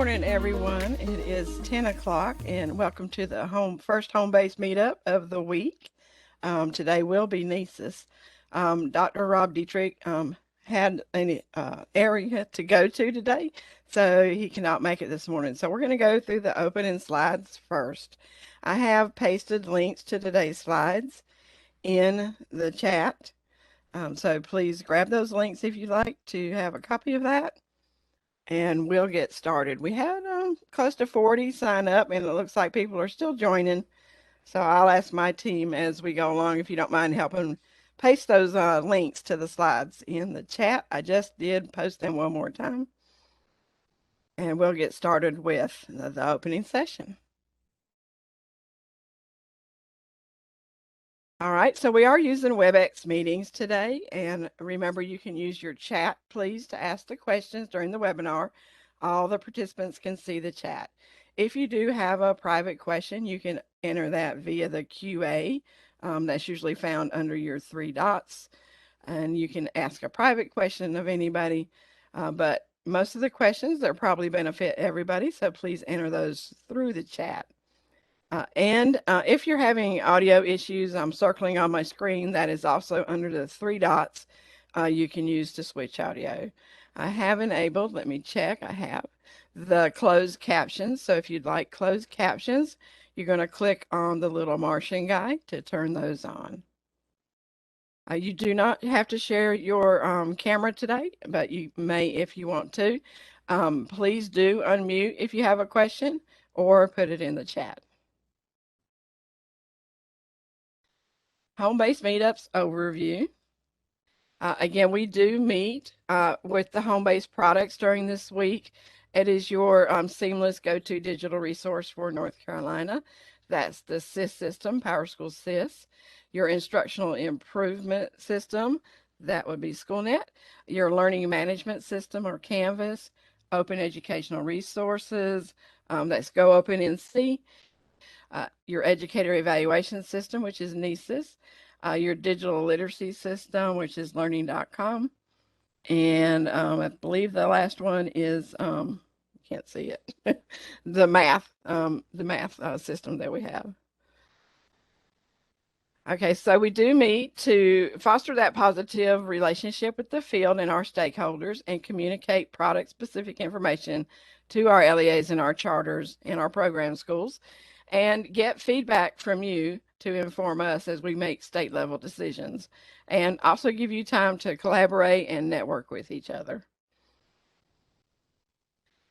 morning, everyone. It is 10 o'clock, and welcome to the first home-based meetup of the week. Today will be NCEES. Dr. Rob Dietrich had an area to go to today, so he cannot make it this morning. So we're going to go through the opening slides first. I have pasted links to today's slides in the chat, so please grab those links if you'd like to have a copy of that. And we'll get started. We had close to 40 sign up, and it looks like people are still joining. So I'll ask my team as we go along if you don't mind helping paste those links to the slides in the chat. I just did post them one more time. And we'll get started with the opening session. All right, so we are using WebEx meetings today, and remember you can use your chat, please, to ask the questions during the webinar. All the participants can see the chat. If you do have a private question, you can enter that via the QA. That's usually found under your three dots, and you can ask a private question of anybody, but most of the questions, they'll probably benefit everybody, so please enter those through the chat. And if you're having audio issues, I'm circling on my screen. That is also under the three dots you can use to switch audio. I have enabled, let me check, I have the closed captions. So if you'd like closed captions, you're going to click on the little Martian guy to turn those on. You do not have to share your camera today, but you may if you want to. Please do unmute if you have a question or put it in the chat. Home-based meetups overview. Again, we do meet with the home-based products during this week. It is your seamless go-to digital resource for North Carolina. That's the SIS system, PowerSchool SIS. Your instructional improvement system, that would be SchoolNet. Your learning management system or Canvas. Open educational resources, that's Go Open NC. Your educator evaluation system, which is NCEES, your digital literacy system, which is learning.com. And I believe the last one is, can't see it, the math system that we have. Okay, so we do meet to foster that positive relationship with the field and our stakeholders and communicate product-specific information to our LEAs and our charters and our program schools, and get feedback from you to inform us as we make state level decisions, and also give you time to collaborate and network with each other.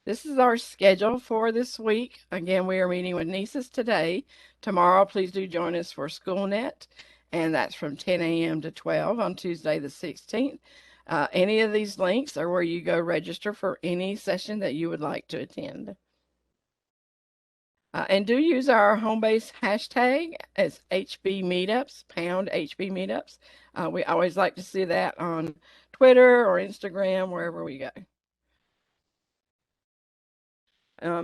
This is our schedule for this week. Again, we are meeting with NCEES today. Tomorrow, please do join us for SchoolNet, and that's from 10 a.m. to 12 on Tuesday the 16th. Any of these links are where you go register for any session that you would like to attend. And do use our home-based hashtag as HB Meetups, pound HB Meetups. We always like to see that on Twitter or Instagram, wherever we go.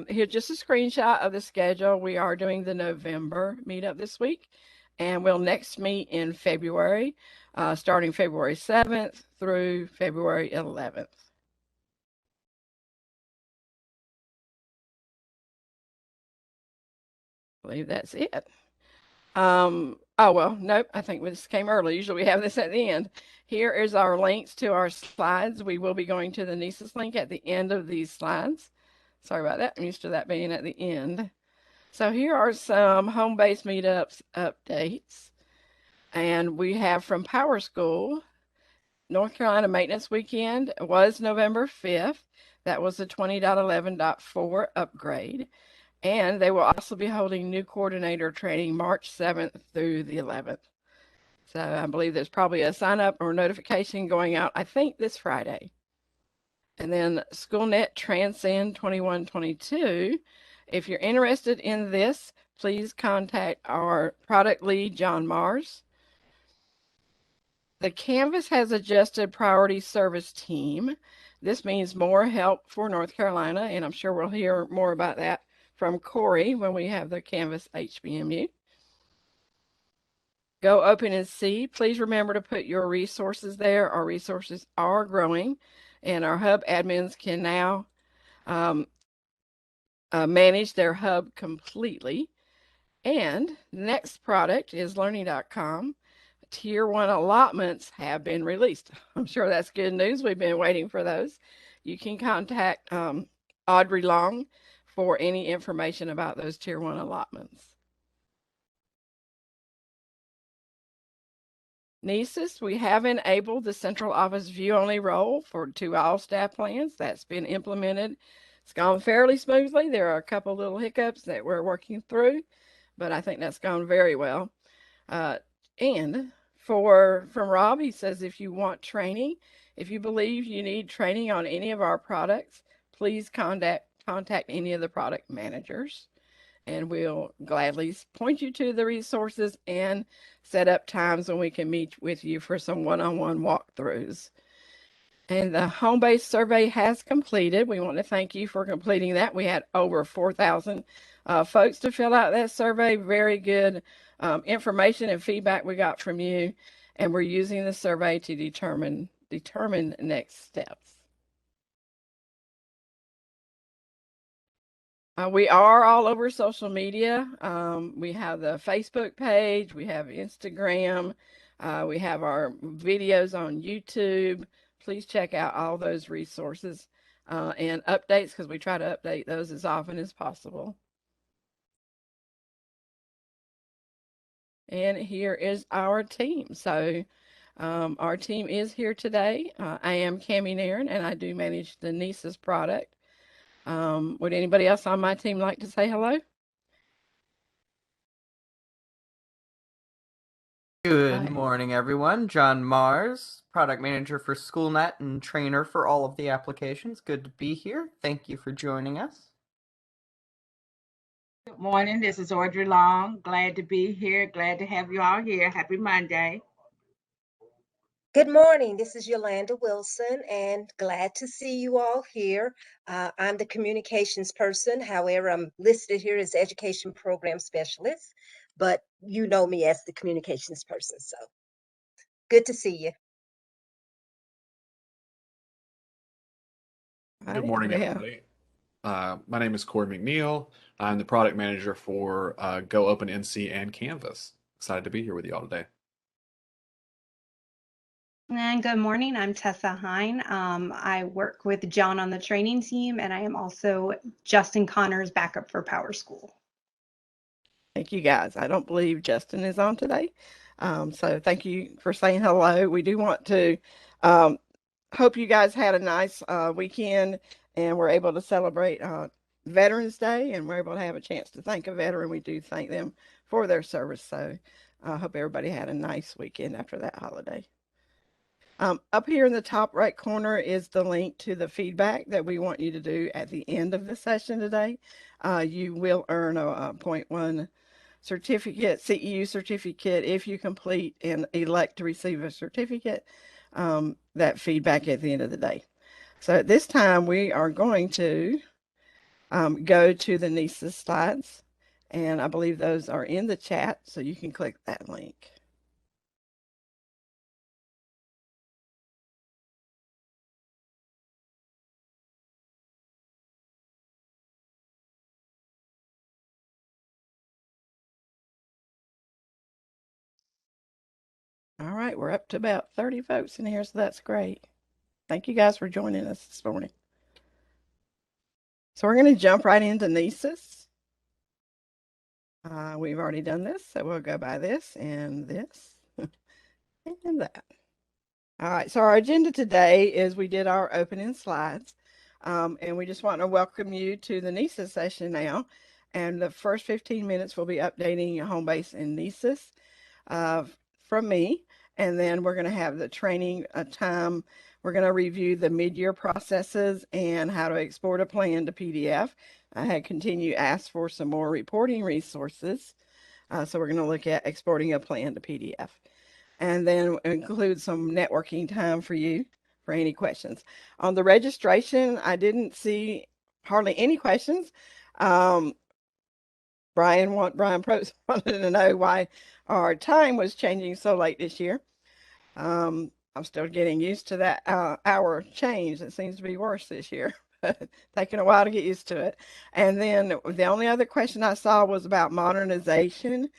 Here's just a screenshot of the schedule. We are doing the November meetup this week, and we'll next meet in February, starting February 7th through February 11th. I believe that's it. Oh, well, nope, I think this came early. Usually we have this at the end. Here is our links to our slides. We will be going to the NCEES link at the end of these slides. Sorry about that. I'm used to that being at the end. So here are some home-based meetups updates. And we have from PowerSchool, North Carolina Maintenance Weekend was November 5th. That was the 20.11.4 upgrade. And they will also be holding new coordinator training March 7th through the 11th. So I believe there's probably a sign up or notification going out, I think, this Friday. And then SchoolNet Transcend 2122. If you're interested in this, please contact our product lead, John Mars. The Canvas has adjusted priority service team. This means more help for North Carolina, and I'm sure we'll hear more about that from Corey when we have the Canvas HBMU. Go Open and See. Please remember to put your resources there. Our resources are growing, and our hub admins can now manage their hub completely. And next product is learning.com. Tier 1 allotments have been released. I'm sure that's good news. We've been waiting for those. You can contact Audrey Long for any information about those Tier 1 allotments. NCEES, we have enabled the central office view-only role to all staff plans. That's been implemented. It's gone fairly smoothly. There are a couple little hiccups that we're working through, but I think that's gone very well. And from Rob, he says, if you want training, if you believe you need training on any of our products, please contact any of the product managers, and we'll gladly point you to the resources and set up times when we can meet with you for some one-on-one walkthroughs. And the HomeBased survey has completed. We want to thank you for completing that. We had over 4,000 folks to fill out that survey. Very good information and feedback we got from you, and we're using the survey to determine next steps. We are all over social media. We have the Facebook page, we have Instagram, we have our videos on YouTube. Please check out all those resources and updates, because we try to update those as often as possible. And here is our team. So our team is here today. I am Cammie Nairn, and I do manage the NCEES product. Would anybody else on my team like to say hello? Good morning, everyone. John Mars, product manager for SchoolNet and trainer for all of the applications. Good to be here. Thank you for joining us. Good morning. This is Audrey Long. Glad to be here. Glad to have you all here. Happy Monday. Good morning. This is Yolanda Wilson, and glad to see you all here. I'm the communications person. However, I'm listed here as education program specialist, but you know me as the communications person. So good to see you. Good morning, everybody. My name is Corey McNeil. I'm the product manager for Go Open NC and Canvas. Excited to be here with you all today. And good morning, I'm Tessa Hine. I work with John on the training team, and I am also Justin Connor's backup for PowerSchool. Thank you, guys. I don't believe Justin is on today. So thank you for saying hello. We do want to hope you guys had a nice weekend and were able to celebrate Veterans Day, and we're able to have a chance to thank a veteran. We do thank them for their service. So I hope everybody had a nice weekend after that holiday. Up here in the top right corner is the link to the feedback that we want you to do at the end of the session today. You will earn a 0.1 certificate, CEU certificate, if you complete and elect to receive a certificate, that feedback at the end of the day. So at this time, we are going to go to the NCEES slides, and I believe those are in the chat, so you can click that link. All right, we're up to about 30 folks in here, so that's great. Thank you guys for joining us this morning. So we're going to jump right into NCEES. We've already done this, so we'll go by this and this and that. All right, so our agenda today is we did our opening slides, and we just want to welcome you to the NCEES session now. And the first 15 minutes will be updating HomeBased and NCEES from me. And then we're going to have the training time. We're going to review the mid-year processes and how to export a plan to PDF. I had continued asked for some more reporting resources. So we're going to look at exporting a plan to PDF. And then include some networking time for you for any questions. On the registration, I didn't see hardly any questions. Brian Probst wanted to know why our time was changing so late this year. I'm still getting used to that hour change. It seems to be worse this year. taking a while to get used to it. And then the only other question I saw was about modernization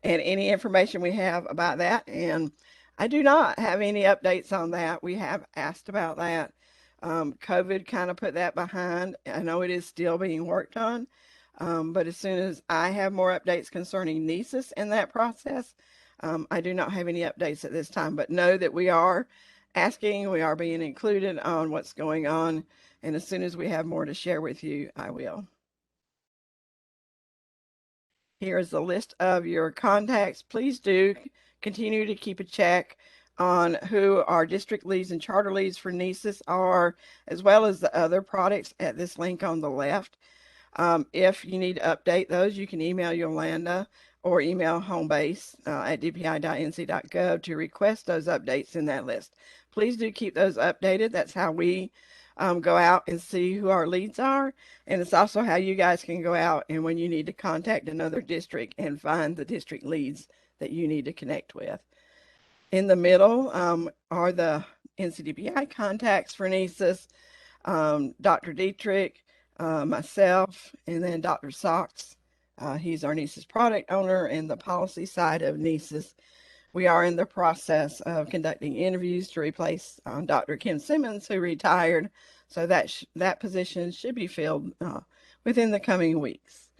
and any information we have about that. And I do not have any updates on that. We have asked about that. COVID kind of put that behind. I know it is still being worked on. But as soon as I have more updates concerning NCEES in that process, I do not have any updates at this time, but know that we are asking, we are being included on what's going on. And as soon as we have more to share with you, I will. Here is the list of your contacts. Please do continue to keep a check on who our district leads and charter leads for NCEES are, as well as the other products at this link on the left. If you need to update those, you can email Yolanda or email HomeBased at dpi.nc.gov to request those updates in that list. Please do keep those updated. That's how we go out and see who our leads are. And it's also how you guys can go out and when you need to contact another district and find the district leads that you need to connect with. In the middle are the NCDPI contacts for NCEES, Dr. Dietrich, myself, and then Dr. Sachs. He's our NCEES product owner and the policy side of NCEES. We are in the process of conducting interviews to replace Dr. Kim Simmons, who retired. So that position should be filled within the coming weeks.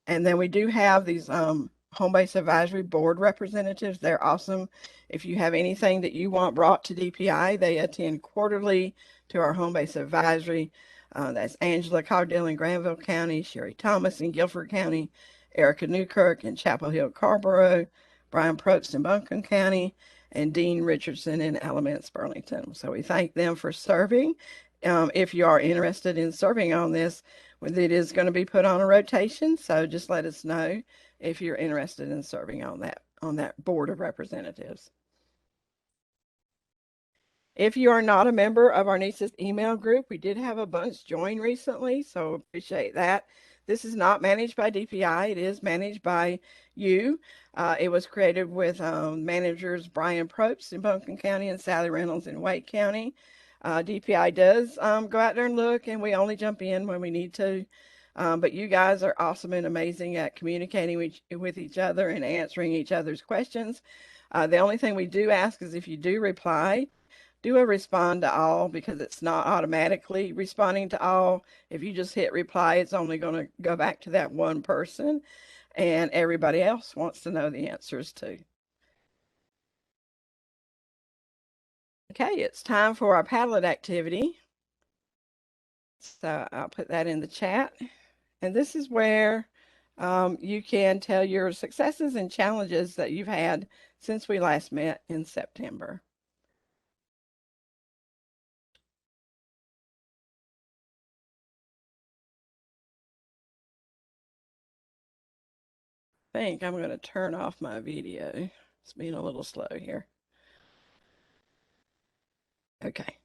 And then we do have these home-based advisory board representatives. They're awesome. If you have anything that you want brought to DPI, they attend quarterly to our home-based advisory. That's Angela Cardell in Granville County, Sherry Thomas in Guilford County, Erica Newkirk in Chapel Hill, Carrboro, Brian Probst in Buncombe County, and Dean Richardson in Alamance, Burlington. So we thank them for serving. If you are interested in serving on this, it is going to be put on a rotation. So just let us know if you're interested in serving on that board of representatives. If you are not a member of our NCEES email group, we did have a bunch join recently, so appreciate that. This is not managed by DPI. It is managed by you. It was created with managers Brian Probst in Buncombe County and Sally Reynolds in Wake County. DPI does go out there and look, and we only jump in when we need to. But you guys are awesome and amazing at communicating with each other and answering each other's questions. The only thing we do ask is if you do reply, do a respond to all, because it's not automatically responding to all. If you just hit reply, it's only going to go back to that one person, and everybody else wants to know the answers too. Okay, it's time for our Padlet activity. So I'll put that in the chat. And this is where you can tell your successes and challenges that you've had since we last met in September. I think I'm going to turn off my video. It's being a little slow here. Okay.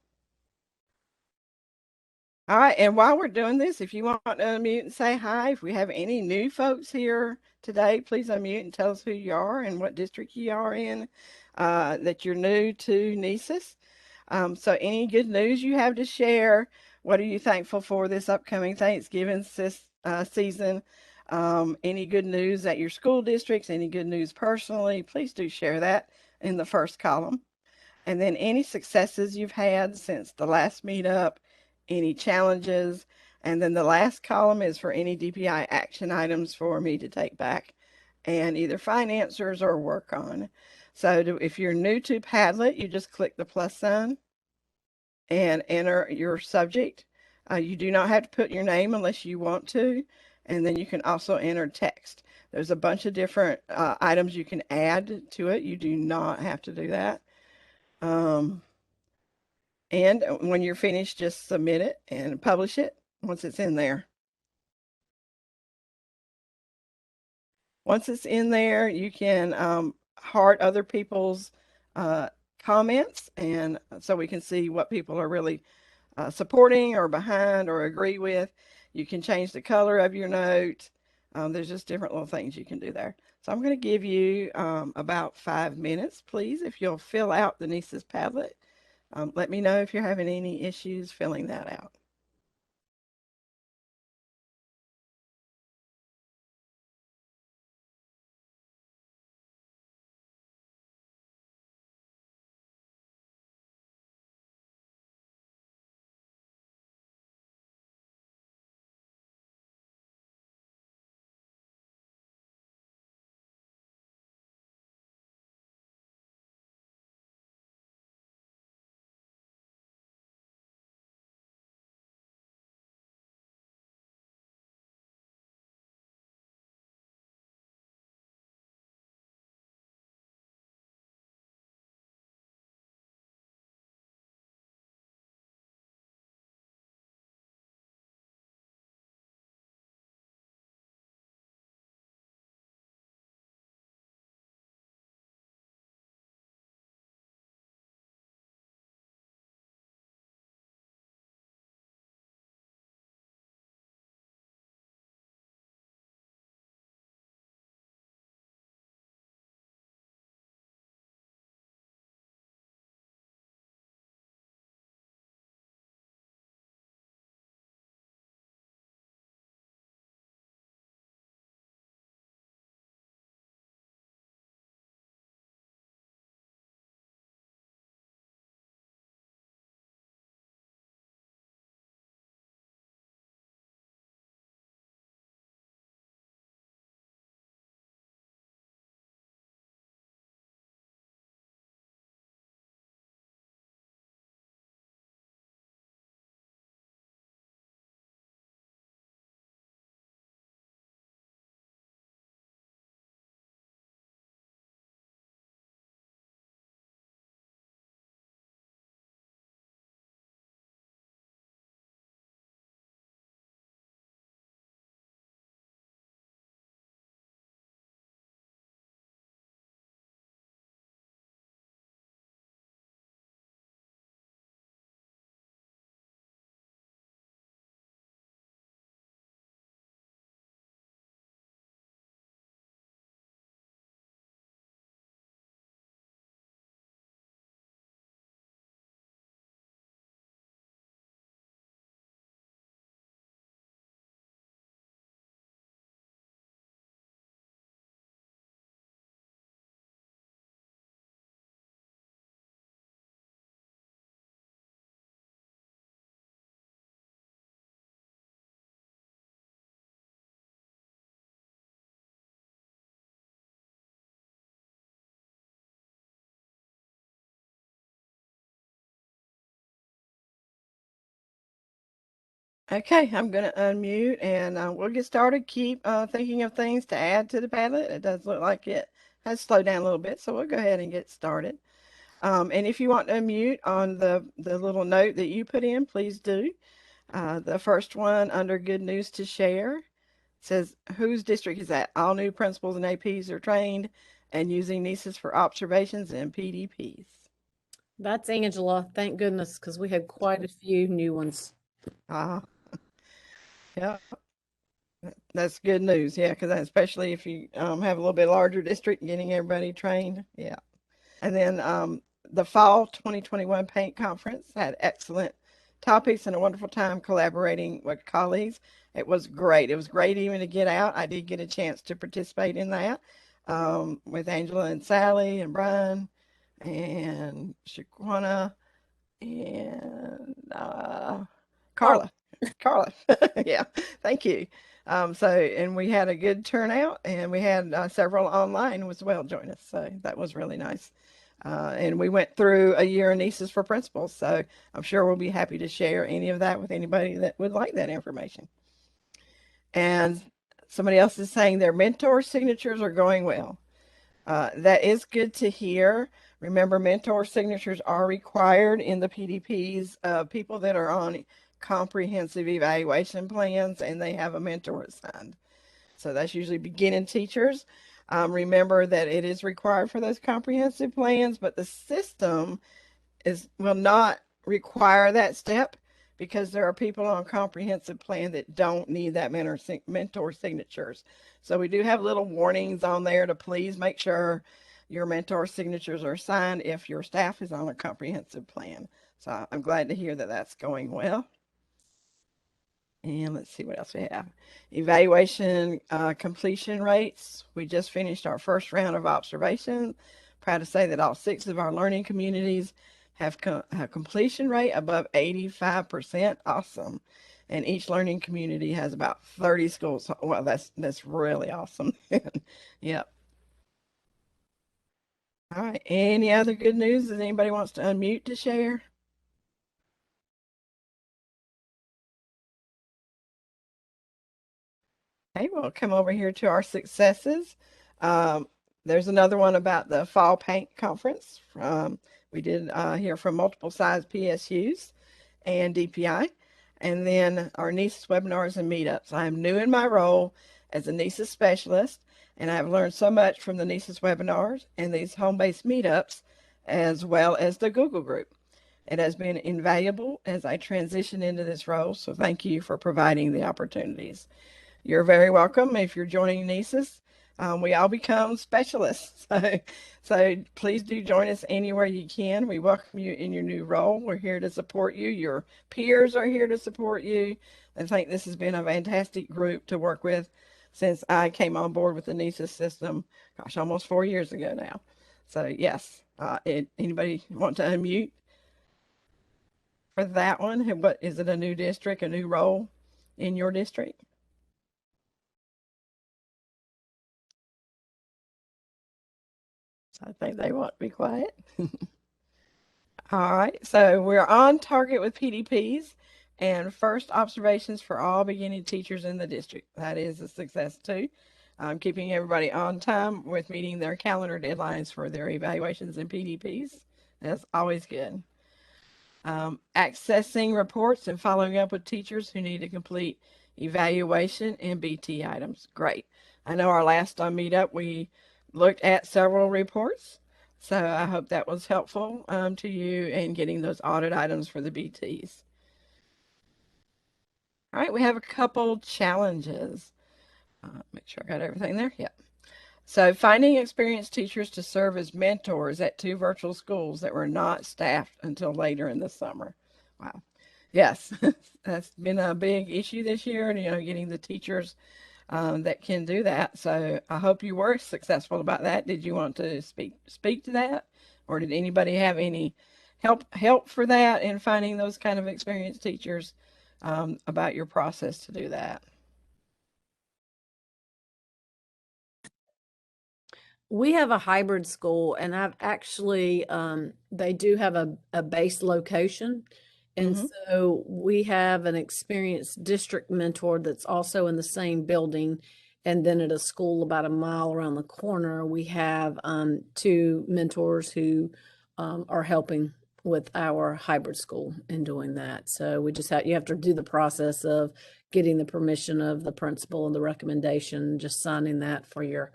All right, and while we're doing this, if you want to unmute and say hi, if we have any new folks here today, please unmute and tell us who you are and what district you are in, that you're new to NCEES. So any good news you have to share? What are you thankful for this upcoming Thanksgiving season? Any good news at your school districts? Any good news personally? Please do share that in the first column. And then any successes you've had since the last meetup, any challenges, and then the last column is for any DPI action items for me to take back and either find answers or work on. So if you're new to Padlet, you just click the plus sign and enter your subject. You do not have to put your name unless you want to, and then you can also enter text. There's a bunch of different items you can add to it. You do not have to do that. And when you're finished, just submit it and publish it once it's in there. Once it's in there, you can heart other people's comments, and so we can see what people are really supporting or behind or agree with. You can change the color of your note. There's just different little things you can do there. So I'm going to give you about 5 minutes, please, if you'll fill out the NCEES Padlet. Let me know if you're having any issues filling that out. Okay, I'm going to unmute and we'll get started. Keep thinking of things to add to the Padlet. It does look like it has slowed down a little bit, so we'll go ahead and get started. And if you want to unmute on the little note that you put in, please do. The first one under good news to share says, whose district is that? All new principals and APs are trained and using NCEES for observations and PDPs. That's Angela. Thank goodness, because we had quite a few new ones. Yeah, that's good news. Yeah, because especially if you have a little bit larger district, getting everybody trained. Yeah. And then the fall 2021 paint conference had excellent topics and a wonderful time collaborating with colleagues. It was great. It was great even to get out. I did get a chance to participate in that with Angela and Sally and Brian and Shaquana and Carla. Carla. Yeah, thank you. And we had a good turnout and we had several online as well join us. So that was really nice. And we went through a year in NCEES for principals. So I'm sure we'll be happy to share any of that with anybody that would like that information. And somebody else is saying their mentor signatures are going well. That is good to hear. Remember, mentor signatures are required in the PDPs of people that are on comprehensive evaluation plans and they have a mentor assigned. So that's usually beginning teachers. Remember that it is required for those comprehensive plans, but the system will not require that step because there are people on comprehensive plan that don't need that mentor signatures. So we do have little warnings on there to please make sure your mentor signatures are signed if your staff is on a comprehensive plan. So I'm glad to hear that that's going well. And let's see what else we have. Evaluation completion rates. We just finished our first round of observation. Proud to say that all 6 of our learning communities have a completion rate above 85%. Awesome. And each learning community has about 30 schools. Well, that's really awesome. Yep. All right. Any other good news that anybody wants to unmute to share? Okay, we'll come over here to our successes. There's another one about the Fall Paint Conference. We did hear from multiple size PSUs and DPI. And then our NCEES webinars and meetups. I am new in my role as a NCEES specialist, and I have learned so much from the NCEES webinars and these home-based meetups, as well as the Google group. It has been invaluable as I transition into this role, so thank you for providing the opportunities. You're very welcome if you're joining NCEES. We all become specialists. So please do join us anywhere you can. We welcome you in your new role. We're here to support you. Your peers are here to support you. I think this has been a fantastic group to work with since I came on board with the NCEES system, gosh, almost 4 years ago now. So yes, anybody want to unmute for that one? What is it, a new district, a new role in your district? I think they want to be quiet. All right, so we're on target with PDPs and first observations for all beginning teachers in the district. That is a success too. Keeping everybody on time with meeting their calendar deadlines for their evaluations and PDPs. That's always good. Accessing reports and following up with teachers who need to complete evaluation and BT items. Great. I know our last meetup, we looked at several reports. So I hope that was helpful to you in getting those audit items for the BTs. All right, we have a couple challenges. Make sure I got everything there. Yep. So finding experienced teachers to serve as mentors at 2 virtual schools that were not staffed until later in the summer. Wow. Yes, that's been a big issue this year, getting the teachers that can do that. So I hope you were successful about that. Did you want to speak to that? Or did anybody have any help for that in finding those kind of experienced teachers about your process to do that? We have a hybrid school, and I've actually, they do have a base location, And Mhm. so we have an experienced district mentor that's also in the same building. And then at a school about a mile around the corner, we have two mentors who are helping with our hybrid school in doing that. So we just you have to do the process of getting the permission of the principal and the recommendation, just signing that for your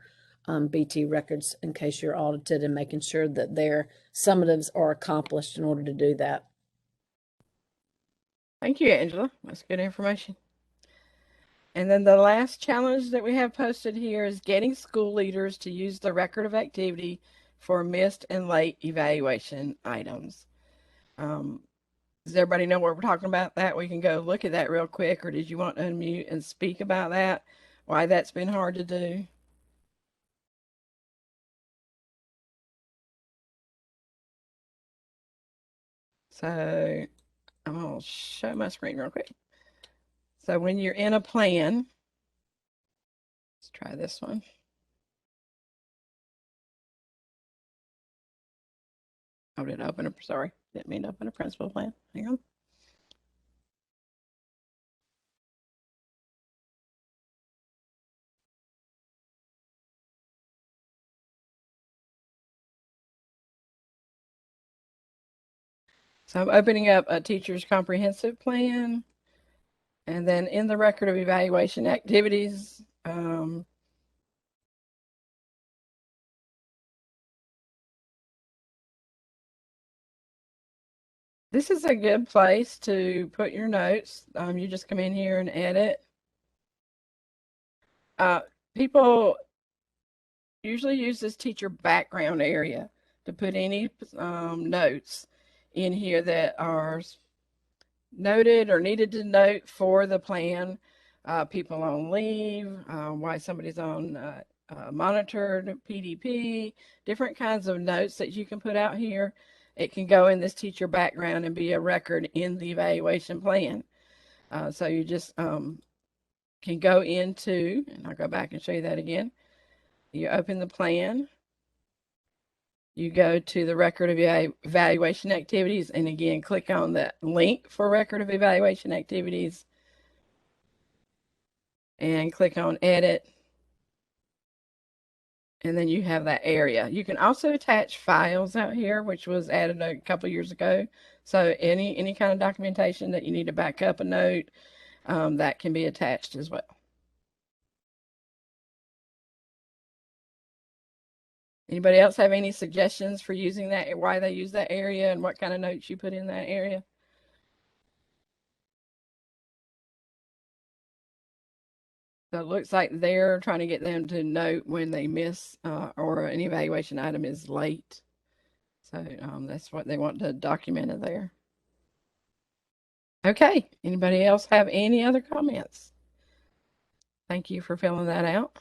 BT records in case you're audited, and making sure that their summatives are accomplished in order to do that. Thank you, Angela. That's good information. And then the last challenge that we have posted here is getting school leaders to use the record of activity for missed and late evaluation items. Does everybody know what we're talking about? That we can go look at that real quick, or did you want to unmute and speak about that? Why that's been hard to do? So I'm going to show my screen real quick. So when you're in a plan, let's try this one. Oh, did I open a, sorry, didn't mean to open a principal plan. Hang on. So I'm opening up a teacher's comprehensive plan. And then in the record of evaluation activities, this is a good place to put your notes. You just come in here and edit. People usually use this teacher background area to put any notes in here that are noted or needed to note for the plan. People on leave, why somebody's on monitored PDP, different kinds of notes that you can put out here. It can go in this teacher background and be a record in the evaluation plan. So you just can go into, and I'll go back and show you that again. You open the plan, you go to the record of evaluation activities, and again, click on that link for record of evaluation activities and click on edit. And then you have that area. You can also attach files out here, which was added a couple years ago. So any kind of documentation that you need to back up a note, that can be attached as well. Anybody else have any suggestions for using that, why they use that area and what kind of notes you put in that area? So it looks like they're trying to get them to note when they miss or an evaluation item is late. So that's what they want to document it there. Okay, anybody else have any other comments? Thank you for filling that out.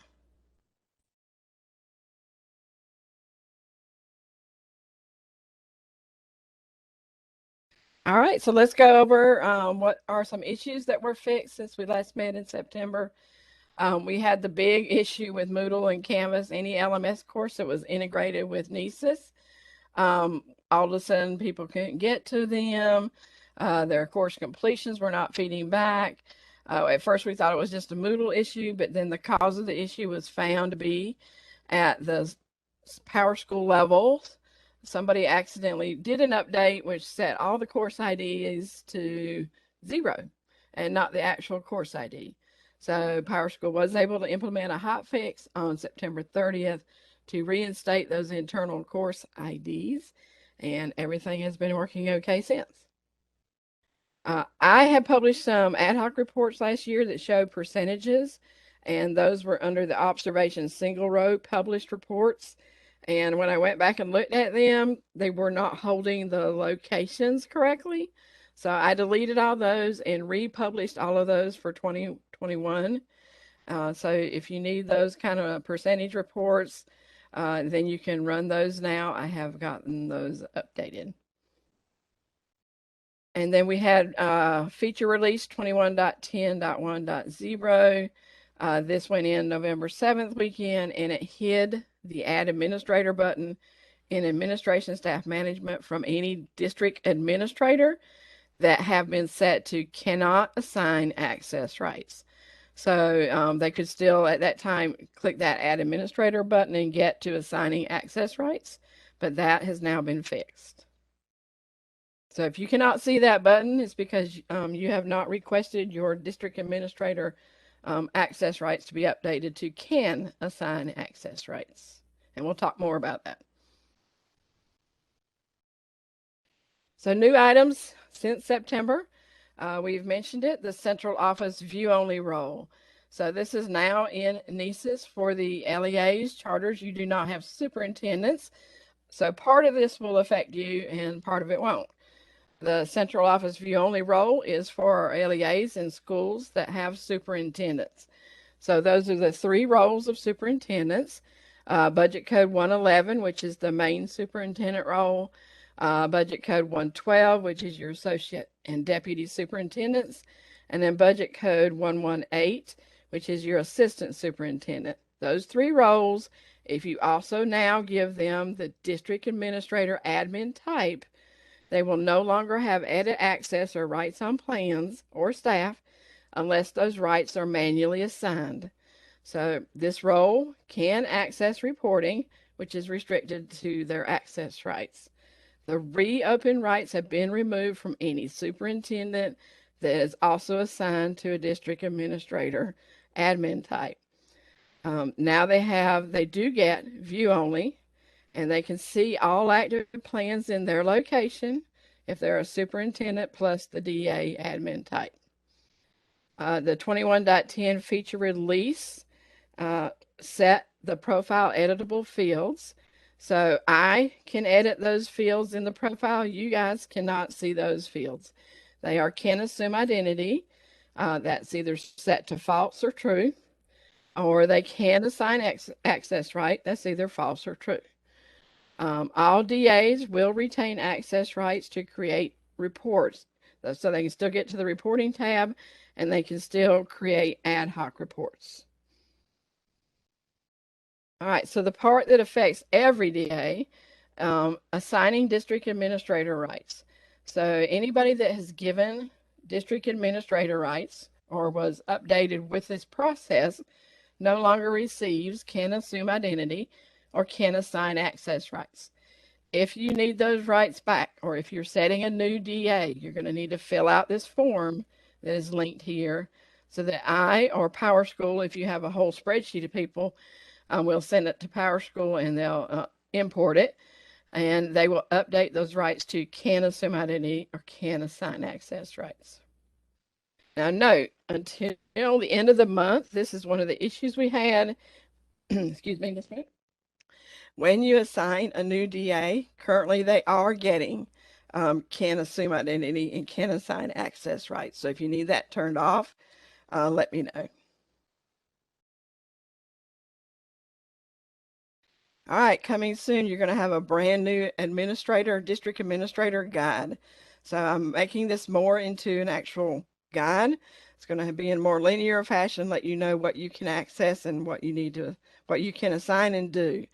All right, so let's go over what are some issues that were fixed since we last met in September. We had the big issue with Moodle and Canvas, any LMS course that was integrated with NCEES. All of a sudden, people couldn't get to them. Their course completions were not feeding back. At first, we thought it was just a Moodle issue, but then the cause of the issue was found to be at the PowerSchool level. Somebody accidentally did an update which set all the course IDs to 0 and not the actual course ID. So PowerSchool was able to implement a hotfix on September 30th to reinstate those internal course IDs, and everything has been working okay since. I have published some ad hoc reports last year that show percentages, and those were under the observation single row published reports. And when I went back and looked at them, they were not holding the locations correctly. So I deleted all those and republished all of those for 2021. So if you need those kind of percentage reports, then you can run those now. I have gotten those updated. And then we had feature release 21.10.1.0. This went in November 7th weekend, and it hid the Add Administrator button in Administration Staff Management from any district administrator. that have been set to cannot assign access rights. So they could still at that time click that Add Administrator button and get to assigning access rights, but that has now been fixed. So if you cannot see that button, it's because you have not requested your district administrator access rights to be updated to can assign access rights. And we'll talk more about that. So new items since September. We've mentioned it, the central office view-only role. So this is now in NCEES for the LEAs, charters. You do not have superintendents. So part of this will affect you and part of it won't. The central office view-only role is for our LEAs in schools that have superintendents. So those are the three roles of superintendents. Budget Code 111, which is the main superintendent role. Budget Code 112, which is your associate and deputy superintendents. And then Budget Code 118, which is your assistant superintendent. Those three roles, if you also now give them the district administrator admin type, they will no longer have edit access or rights on plans or staff unless those rights are manually assigned. So this role can access reporting, which is restricted to their access rights. The reopen rights have been removed from any superintendent that is also assigned to a district administrator admin type. Now they do get view only, and they can see all active plans in their location if they're a superintendent plus the DA admin type. The 21.10 feature release set the profile editable fields. So I can edit those fields in the profile. You guys cannot see those fields. They are can assume identity. That's either set to false or true. Or they can assign access right. That's either false or true. All DAs will retain access rights to create reports. So they can still get to the reporting tab and they can still create ad hoc reports. All right, so the part that affects every DA, assigning district administrator rights. So anybody that has given district administrator rights or was updated with this process no longer receives can assume identity or can assign access rights. If you need those rights back, or if you're setting a new DA, you're going to need to fill out this form that is linked here so that I or PowerSchool, if you have a whole spreadsheet of people, we'll send it to PowerSchool and they'll import it and they will update those rights to can assume identity or can assign access rights. Now note, until the end of the month, this is one of the issues we had. Excuse me, just a minute. When you assign a new DA, currently they are getting can assume identity and can assign access rights. So if you need that turned off, let me know. All right, coming soon, you're going to have a brand new district administrator guide. So I'm making this more into an actual guide. It's going to be in more linear fashion, let you know what you can access and what you can assign and do.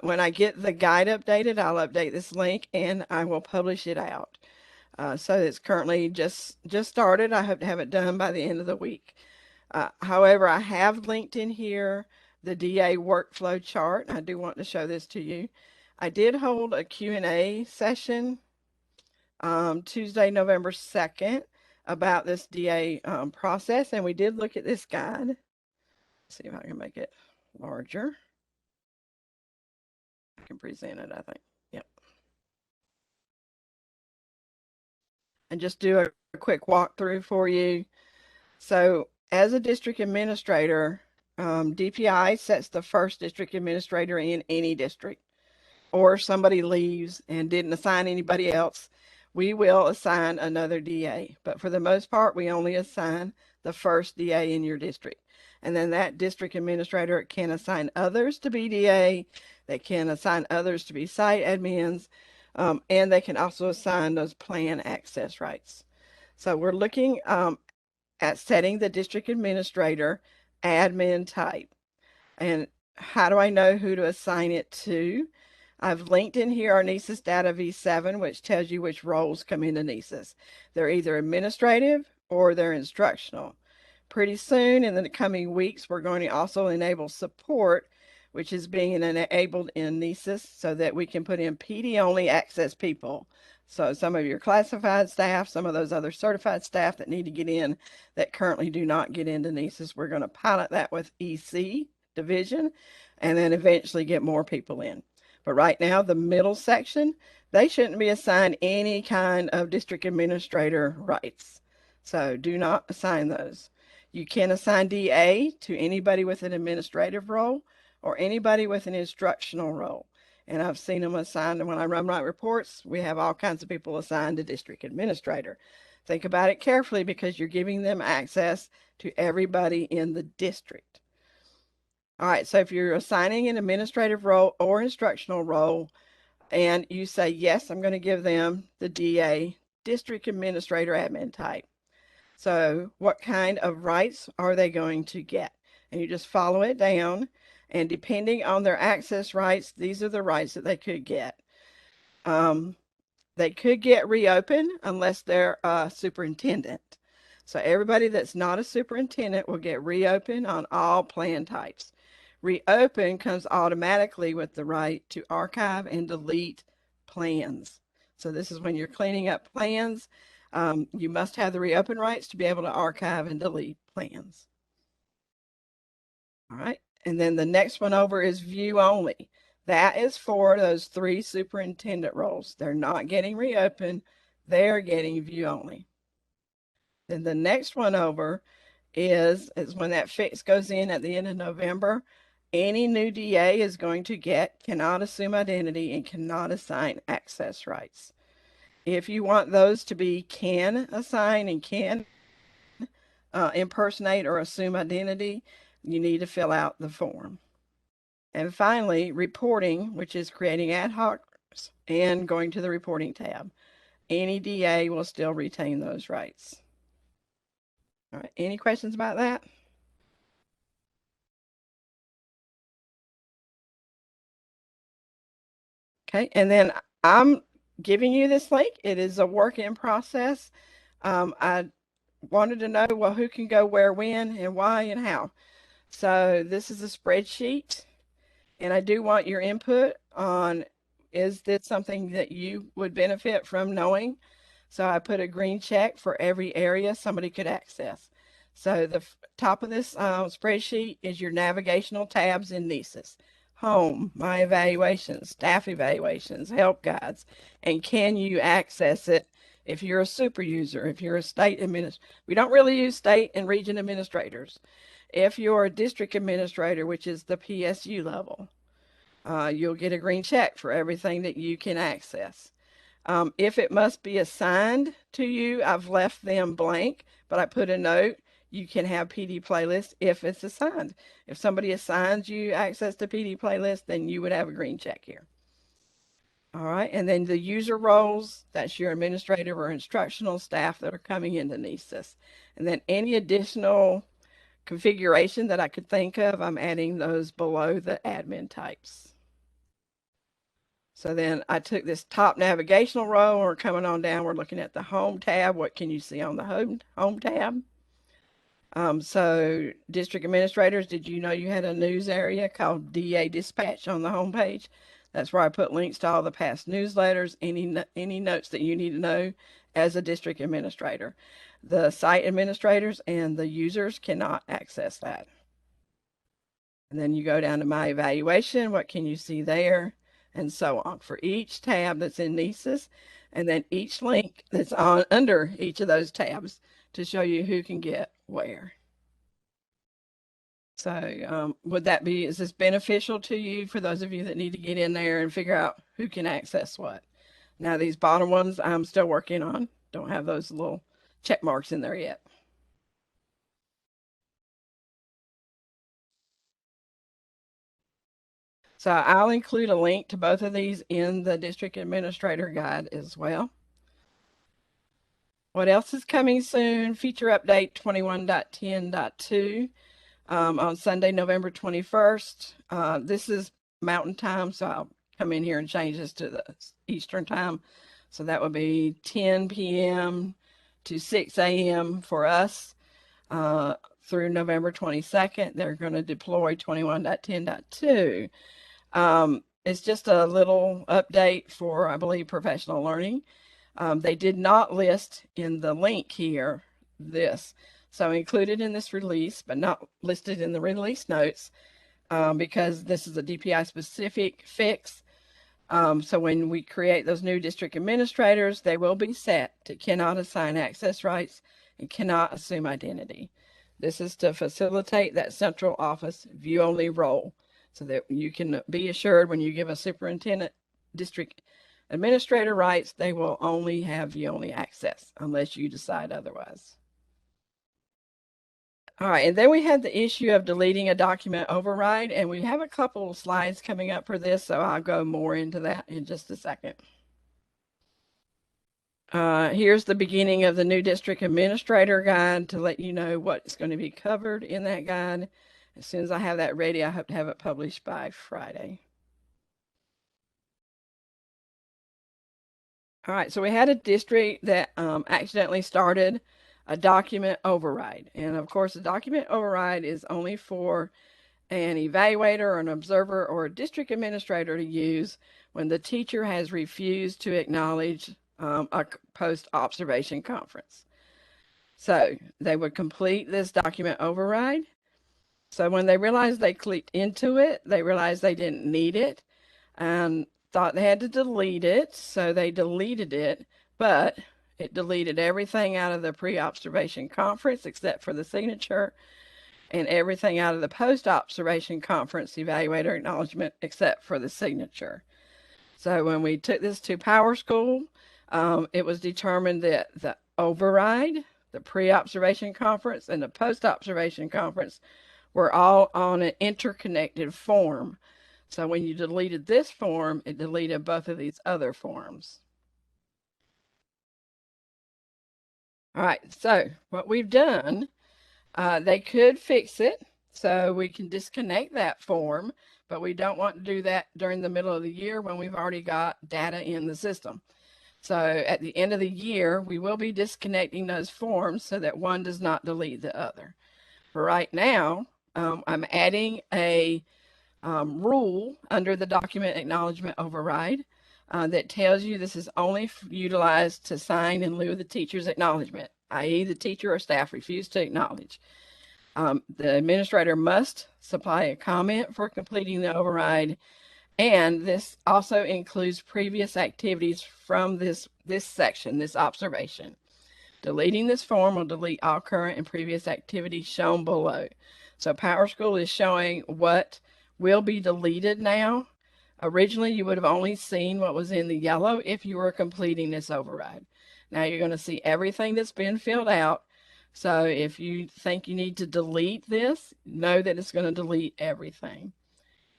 When I get the guide updated, I'll update this link and I will publish it out. So it's currently just started. I hope to have it done by the end of the week. However, I have linked in here the DA workflow chart. I do want to show this to you. I did hold a Q&A session Tuesday, November 2nd about this DA process, and we did look at this guide. Let's see if I can make it larger. I can present it, I think. Yep. And just do a quick walkthrough for you. So as a district administrator, DPI sets the first district administrator in any district, or somebody leaves and didn't assign anybody else, we will assign another DA. But for the most part, we only assign the first DA in your district. And then that district administrator can assign others to be DA. They can assign others to be site admins, and they can also assign those plan access rights. So we're looking at setting the district administrator admin type. And how do I know who to assign it to? I've linked in here our NCEES Data V7, which tells you which roles come into NCEES. They're either administrative or they're instructional. Pretty soon in the coming weeks, we're going to also enable support, which is being enabled in NCEES so that we can put in PD-only access people. So some of your classified staff, some of those other certified staff that need to get in that currently do not get into NCEES, we're going to pilot that with EC division and then eventually get more people in. But right now, the middle section, they shouldn't be assigned any kind of district administrator rights. So do not assign those. You can assign DA to anybody with an administrative role or anybody with an instructional role. And I've seen them assigned, and when I run my reports, we have all kinds of people assigned to district administrator. Think about it carefully because you're giving them access to everybody in the district. All right, so if you're assigning an administrative role or instructional role, and you say, yes, I'm going to give them the DA, district administrator admin type. So what kind of rights are they going to get? And you just follow it down. And depending on their access rights, these are the rights that they could get. They could get reopened unless they're a superintendent. So everybody that's not a superintendent will get reopened on all plan types. Reopen comes automatically with the right to archive and delete plans. So this is when you're cleaning up plans. You must have the reopen rights to be able to archive and delete plans. All right. And then the next one over is view only. That is for those 3 superintendent roles. They're not getting reopened. They're getting view only. Then the next one over is when that fix goes in at the end of November. Any new DA is going to cannot assume identity and cannot assign access rights. If you want those to be can assign and can impersonate or assume identity, you need to fill out the form. And finally, reporting, which is creating ad hoc and going to the reporting tab. Any DA will still retain those rights. All right, any questions about that? Okay, and then I'm giving you this link. It is a work in process. I wanted to know, well, who can go where, when, and why, and how. So this is a spreadsheet, and I do want your input on, is this something that you would benefit from knowing? So I put a green check for every area somebody could access. So the top of this spreadsheet is your navigational tabs in NCEES. Home, my evaluations, staff evaluations, help guides, and can you access it if you're a super user, if you're a state administrator. We don't really use state and region administrators. If you're a district administrator, which is the PSU level, you'll get a green check for everything that you can access. If it must be assigned to you, I've left them blank, but I put a note. You can have PD playlist if it's assigned. If somebody assigns you access to PD playlist, then you would have a green check here. All right, and then the user roles, that's your administrative or instructional staff that are coming into NCEES. And then any additional configuration that I could think of, I'm adding those below the admin types. So then I took this top navigational row, and we're coming on down, we're looking at the home tab. What can you see on the home tab? So district administrators, did you know you had a news area called DA Dispatch on the home page? That's where I put links to all the past newsletters, any notes that you need to know as a district administrator. The site administrators and the users cannot access that. And then you go down to my evaluation. What can you see there? And so on for each tab that's in NCEES, and then each link that's on under each of those tabs to show you who can get where. So is this beneficial to you for those of you that need to get in there and figure out who can access what? Now these bottom ones I'm still working on. Don't have those little check marks in there yet. So I'll include a link to both of these in the district administrator guide as well. What else is coming soon? Feature update 21.10.2 on Sunday, November 21st. This is Mountain Time, so I'll come in here and change this to the Eastern time. So that would be 10 p.m. to 6 a.m. for us through November 22nd. They're going to deploy 21.10.2. It's just a little update for, I believe, professional learning. They did not list in the link here this. So included in this release, but not listed in the release notes, because this is a DPI specific fix. So when we create those new district administrators, they will be set to cannot assign access rights and cannot assume identity. This is to facilitate that central office view-only role so that you can be assured when you give a superintendent district administrator rights, they will only have view-only access unless you decide otherwise. All right, and then we had the issue of deleting a document override, and we have a couple of slides coming up for this, so I'll go more into that in just a second. Here's the beginning of the new district administrator guide to let you know what's going to be covered in that guide. As soon as I have that ready, I hope to have it published by Friday. All right, so we had a district that accidentally started a document override. And of course, a document override is only for an evaluator or an observer or a district administrator to use when the teacher has refused to acknowledge a post-observation conference. So they would complete this document override. So when they realized they clicked into it, they realized they didn't need it and thought they had to delete it. So they deleted it, but it deleted everything out of the pre-observation conference except for the signature, and everything out of the post-observation conference evaluator acknowledgement except for the signature. So when we took this to PowerSchool, it was determined that the override, the pre-observation conference, and the post-observation conference were all on an interconnected form. So when you deleted this form, it deleted both of these other forms. All right, so what we've done, they could fix it so we can disconnect that form, but we don't want to do that during the middle of the year when we've already got data in the system. So at the end of the year, we will be disconnecting those forms so that one does not delete the other. For right now, I'm adding a rule under the document acknowledgement override that tells you this is only utilized to sign in lieu of the teacher's acknowledgement, i.e. the teacher or staff refuse to acknowledge. The administrator must supply a comment for completing the override, and this also includes previous activities from this section, this observation. Deleting this form will delete all current and previous activities shown below. So PowerSchool is showing what will be deleted now. Originally, you would have only seen what was in the yellow if you were completing this override. Now you're going to see everything that's been filled out. So if you think you need to delete this, know that it's going to delete everything.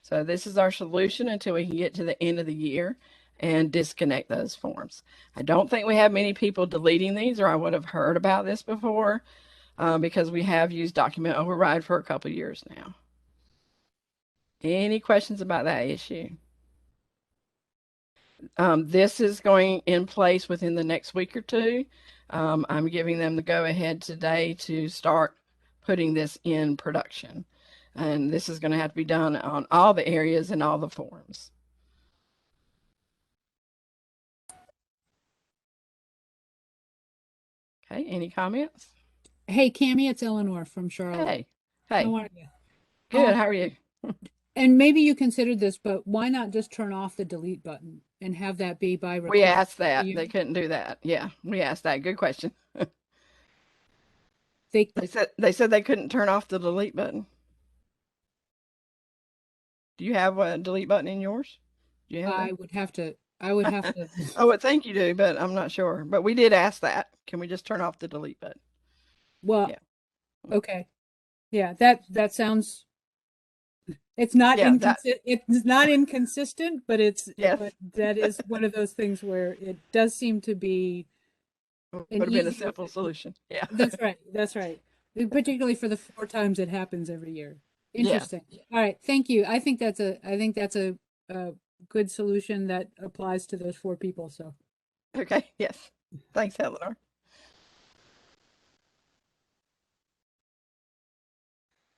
So this is our solution until we can get to the end of the year and disconnect those forms. I don't think we have many people deleting these, or I would have heard about this before, because we have used document override for a couple of years now. Any questions about that issue? This is going in place within the next week or two. I'm giving them the go ahead today to start putting this in production. And this is going to have to be done on all the areas and all the forms. Okay, any comments? Hey, Cammie, it's Eleanor from Charlotte. Hey, hey. How are you? Good, how are you? And maybe you considered this, but why not just turn off the delete button and have that be by request? We asked that. They couldn't do that. Yeah, we asked that. Good question. They said they couldn't turn off the delete button. Do you have a delete button in yours? Do you have I would have to. Oh, I think you do, but I'm not sure. But we did ask that. Can we just turn off the delete button? Well, yeah. Okay. Yeah, that sounds. It's not it's not inconsistent, but it's but that is one of those things where it does seem to be would have been a simple solution. Yeah. That's right. That's right. Particularly for the 4 times it happens every year. Interesting. Yeah. All right. Thank you. I think that's a good solution that applies to those 4 people. So. Okay. Yes. Thanks, Eleanor.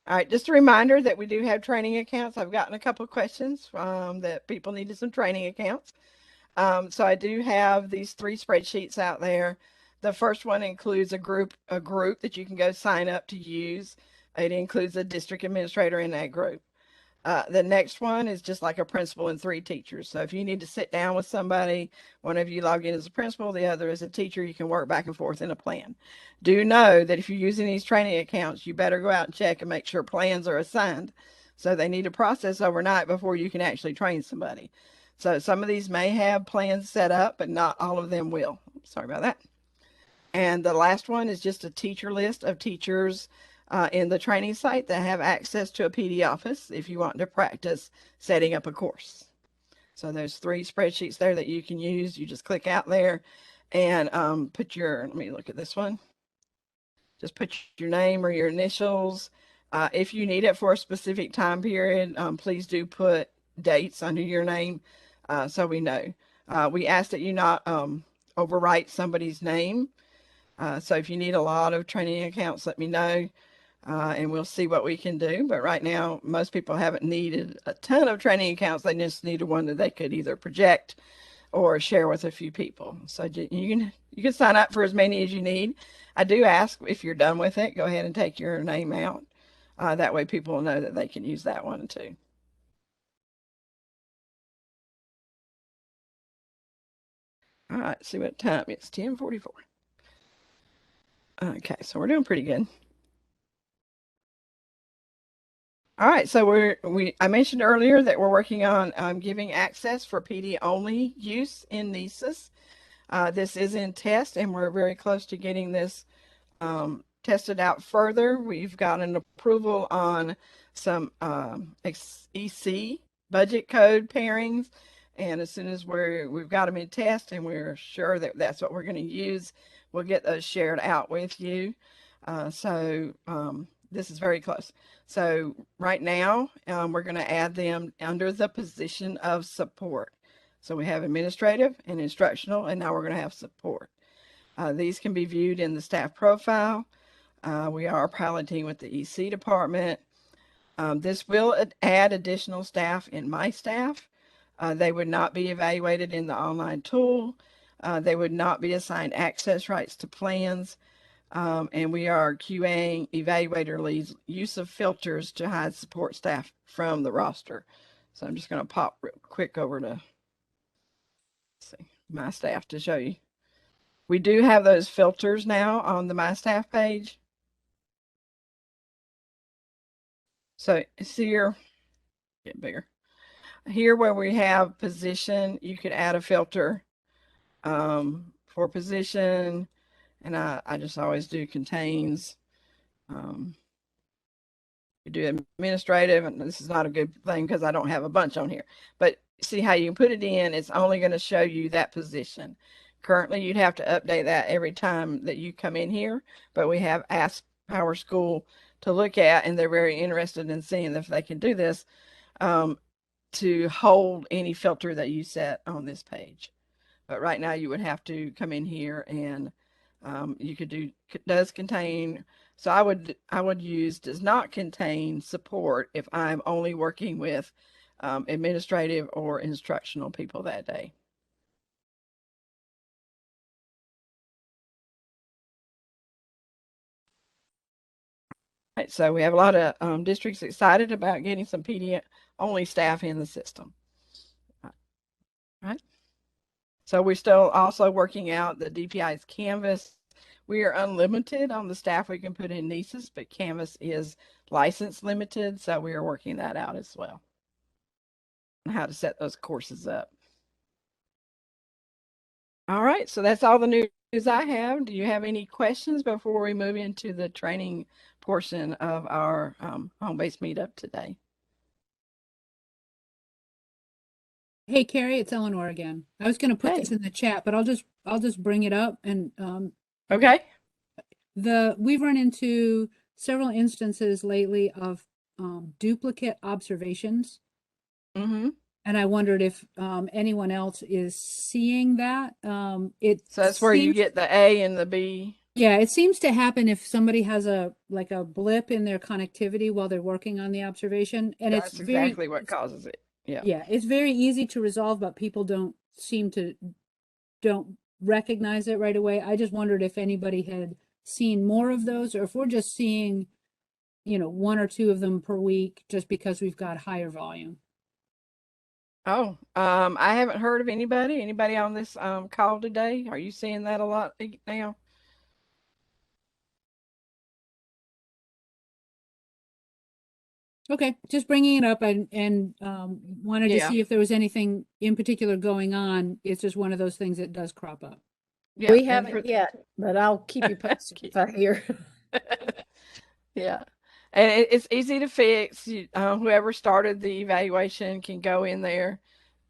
All right, just a reminder that we do have training accounts. I've gotten a couple of questions that people needed some training accounts. So I do have these 3 spreadsheets out there. The first one includes a group that you can go sign up to use. It includes a district administrator in that group. The next one is just like a principal and 3 teachers. So if you need to sit down with somebody, one of you log in as a principal, the other as a teacher, you can work back and forth in a plan. Do know that if you're using these training accounts, you better go out and check and make sure plans are assigned. So they need to process overnight before you can actually train somebody. So some of these may have plans set up, but not all of them will. Sorry about that. And the last one is just a teacher list of teachers in the training site that have access to a PD office if you want to practice setting up a course. So there's 3 spreadsheets there that you can use. You just click out there and put your, let me look at this one. Just put your name or your initials. If you need it for a specific time period, please do put dates under your name so we know. We ask that you not overwrite somebody's name. So if you need a lot of training accounts, let me know. And we'll see what we can do. But right now, most people haven't needed a ton of training accounts. They just needed one that they could either project or share with a few people. So you can sign up for as many as you need. I do ask if you're done with it, go ahead and take your name out. That way people will know that they can use that one too. All right, see what time it's 10:44. Okay, so we're doing pretty good. All right, so I mentioned earlier that we're working on giving access for PD only use in NCEES. This is in test, and we're very close to getting this tested out further. We've got an approval on some EC budget code pairings, and as soon as we've got them in test and we're sure that that's what we're going to use, we'll get those shared out with you. This is very close. So right now, we're going to add them under the position of support. So we have administrative and instructional, and now we're going to have support. These can be viewed in the staff profile. We are piloting with the EC department. This will add additional staff in my staff. They would not be evaluated in the online tool. They would not be assigned access rights to plans. And we are QAing evaluator leads use of filters to hide support staff from the roster. So I'm just going to pop real quick over to my staff to show you. We do have those filters now on the My Staff page. So see here, get bigger. Here where we have position, you could add a filter for position. And I just always do contains. You do administrative, and this is not a good thing because I don't have a bunch on here. But see how you can put it in, it's only going to show you that position. Currently, you'd have to update that every time that you come in here, but we have asked PowerSchool to look at, and they're very interested in seeing if they can do this to hold any filter that you set on this page. But right now, you would have to come in here and you could do does contain. So I would use does not contain support if I'm only working with administrative or instructional people that day. Right, so we have a lot of districts excited about getting some PD only staff in the system. Right. So we're still also working out the DPI's Canvas. We are unlimited on the staff we can put in NCEES, but Canvas is license limited, so we are working that out as well. And how to set those courses up. All right, so that's all the news I have. Do you have any questions before we move into the training portion of our home-based meetup today? Hey, Carrie, it's Eleanor again. I was going to put this in the chat, but I'll just bring it up. And okay. We've run into several instances lately of duplicate observations. Mm-hmm. And I wondered if anyone else is seeing that. So that's where you get the A and the B. Yeah, it seems to happen if somebody has a blip in their connectivity while they're working on the observation, and that's exactly what causes it. Yeah. Yeah, it's very easy to resolve, but people don't recognize it right away. I just wondered if anybody had seen more of those, or if we're just seeing, one or two of them per week just because we've got higher volume. Oh, I haven't heard of anybody on this call today. Are you seeing that a lot now? Okay, just bringing it up and wanted to Yeah. see if there was anything in particular going on. It's just one of those things that does crop up. Yeah, We haven't yet, but I'll keep you posted if I hear. Yeah. And it's easy to fix. Whoever started the evaluation can go in there,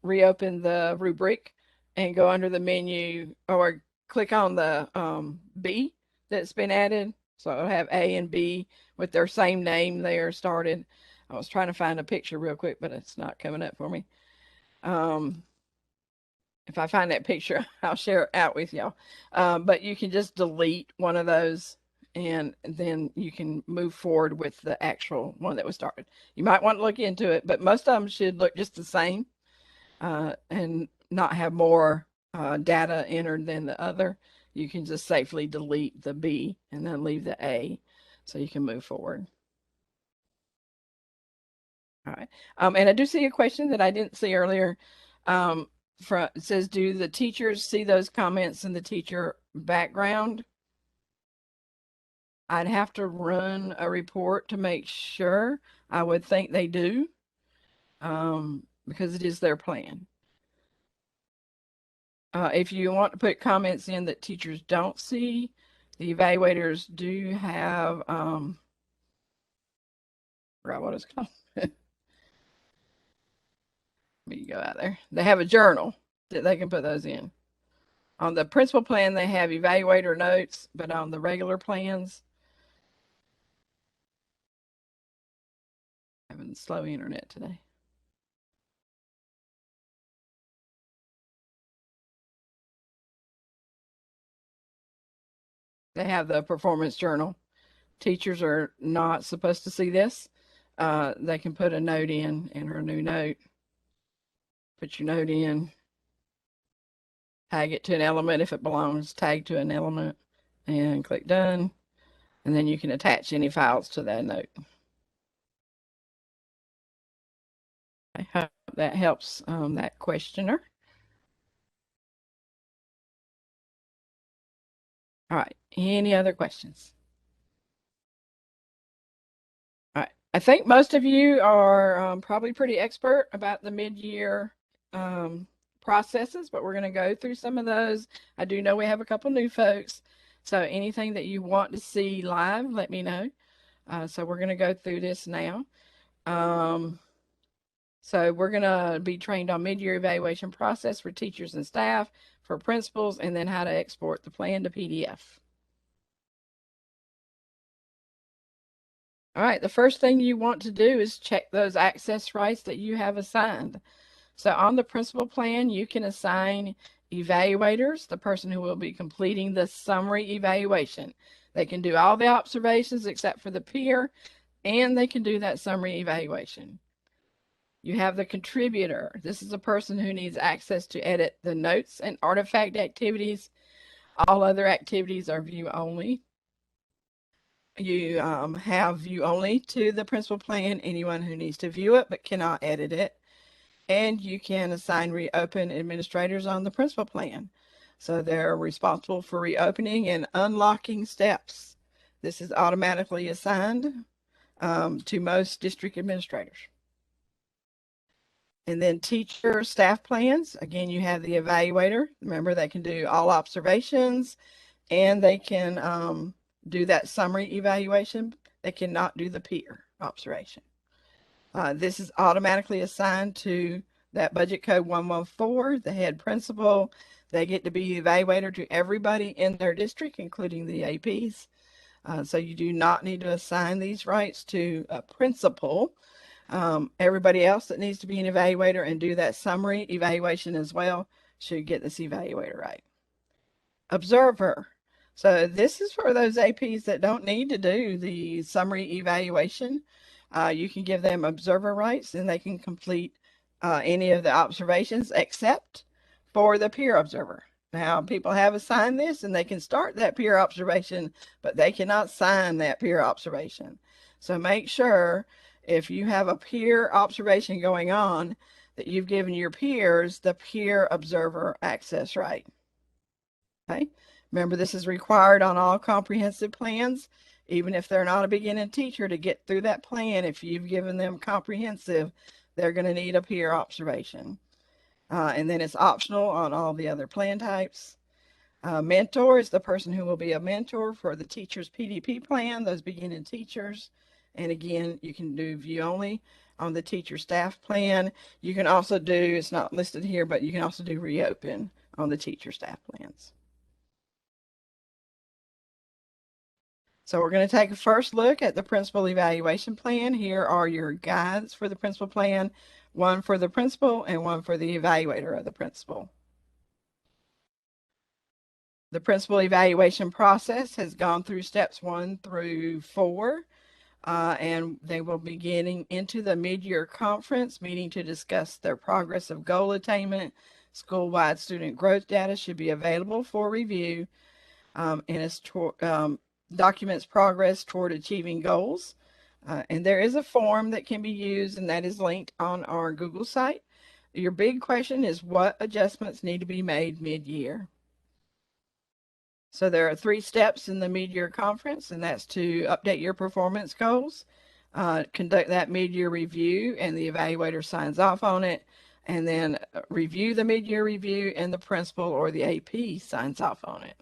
reopen the rubric, and go under the menu or click on the B that's been added. So it'll have A and B with their same name there started. I was trying to find a picture real quick, but it's not coming up for me. If I find that picture, I'll share it out with y'all. But you can just delete one of those, and then you can move forward with the actual one that was started. You might want to look into it, but most of them should look just the same and not have more data entered than the other. You can just safely delete the B and then leave the A so you can move forward. All right. And I do see a question that I didn't see earlier. It says, do the teachers see those comments in the teacher background? I'd have to run a report to make sure. I would think they do, because it is their plan. If you want to put comments in that teachers don't see, the evaluators do have, forgot what it's called. Let me go out there. They have a journal that they can put those in. On the principal plan, they have evaluator notes, but on the regular plans, having slow internet today. They have the performance journal. Teachers are not supposed to see this. They can put a note in, enter a new note, put your note in, tag it to an element if it belongs, tag to an element, and click done. And then you can attach any files to that note. I hope that helps that questioner. All right, any other questions? All right, I think most of you are probably pretty expert about the mid-year processes, but we're going to go through some of those. I do know we have a couple new folks, so anything that you want to see live, let me know. So we're going to go through this now. So we're going to be trained on mid-year evaluation process for teachers and staff, for principals, and then how to export the plan to PDF. All right, the first thing you want to do is check those access rights that you have assigned. So on the principal plan, you can assign evaluators, the person who will be completing the summary evaluation. They can do all the observations except for the peer, and they can do that summary evaluation. You have the contributor. This is a person who needs access to edit the notes and artifact activities. All other activities are view only. You have view only to the principal plan, anyone who needs to view it but cannot edit it. And you can assign reopen administrators on the principal plan. So they're responsible for reopening and unlocking steps. This is automatically assigned to most district administrators. And then teacher staff plans. Again, you have the evaluator. Remember, they can do all observations and they can do that summary evaluation. They cannot do the peer observation. This is automatically assigned to that budget code 114, the head principal. They get to be evaluator to everybody in their district, including the APs. So you do not need to assign these rights to a principal. Everybody else that needs to be an evaluator and do that summary evaluation as well should get this evaluator right. Observer. So this is for those APs that don't need to do the summary evaluation. You can give them observer rights and they can complete any of the observations except for the peer observer. Now, people have assigned this and they can start that peer observation, but they cannot sign that peer observation. So make sure if you have a peer observation going on that you've given your peers the peer observer access right. Okay. Remember, this is required on all comprehensive plans, even if they're not a beginning teacher. To get through that plan, if you've given them comprehensive, they're going to need a peer observation. And then it's optional on all the other plan types. Mentor is the person who will be a mentor for the teacher's PDP plan, those beginning teachers. And again, you can do view only on the teacher staff plan. You can also do, it's not listed here, but you can also do reopen on the teacher staff plans. So we're going to take a first look at the principal evaluation plan. Here are your guides for the principal plan, one for the principal and one for the evaluator of the principal. The principal evaluation process has gone through steps 1 through 4, and they will be getting into the mid-year conference meeting to discuss their progress of goal attainment. School-wide student growth data should be available for review, and it's documents progress toward achieving goals. And there is a form that can be used, and that is linked on our Google site. Your big question is what adjustments need to be made mid-year. So there are 3 steps in the mid-year conference, and that's to update your performance goals, conduct that mid-year review, and the evaluator signs off on it, and then review the mid-year review, and the principal or the AP signs off on it.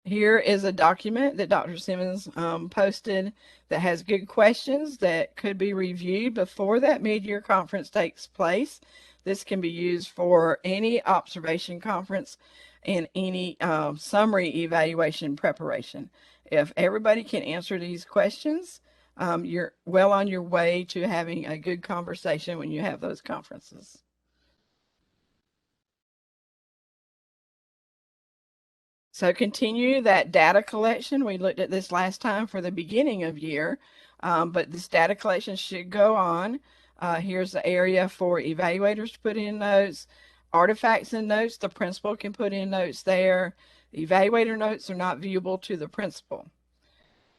Here is a document that Dr. Simmons posted that has good questions that could be reviewed before that mid-year conference takes place. This can be used for any observation conference and any summary evaluation preparation. If everybody can answer these questions, you're well on your way to having a good conversation when you have those conferences. So continue that data collection. We looked at this last time for the beginning of year, but this data collection should go on. Here's the area for evaluators to put in notes, artifacts and notes. The principal can put in notes there. The evaluator notes are not viewable to the principal.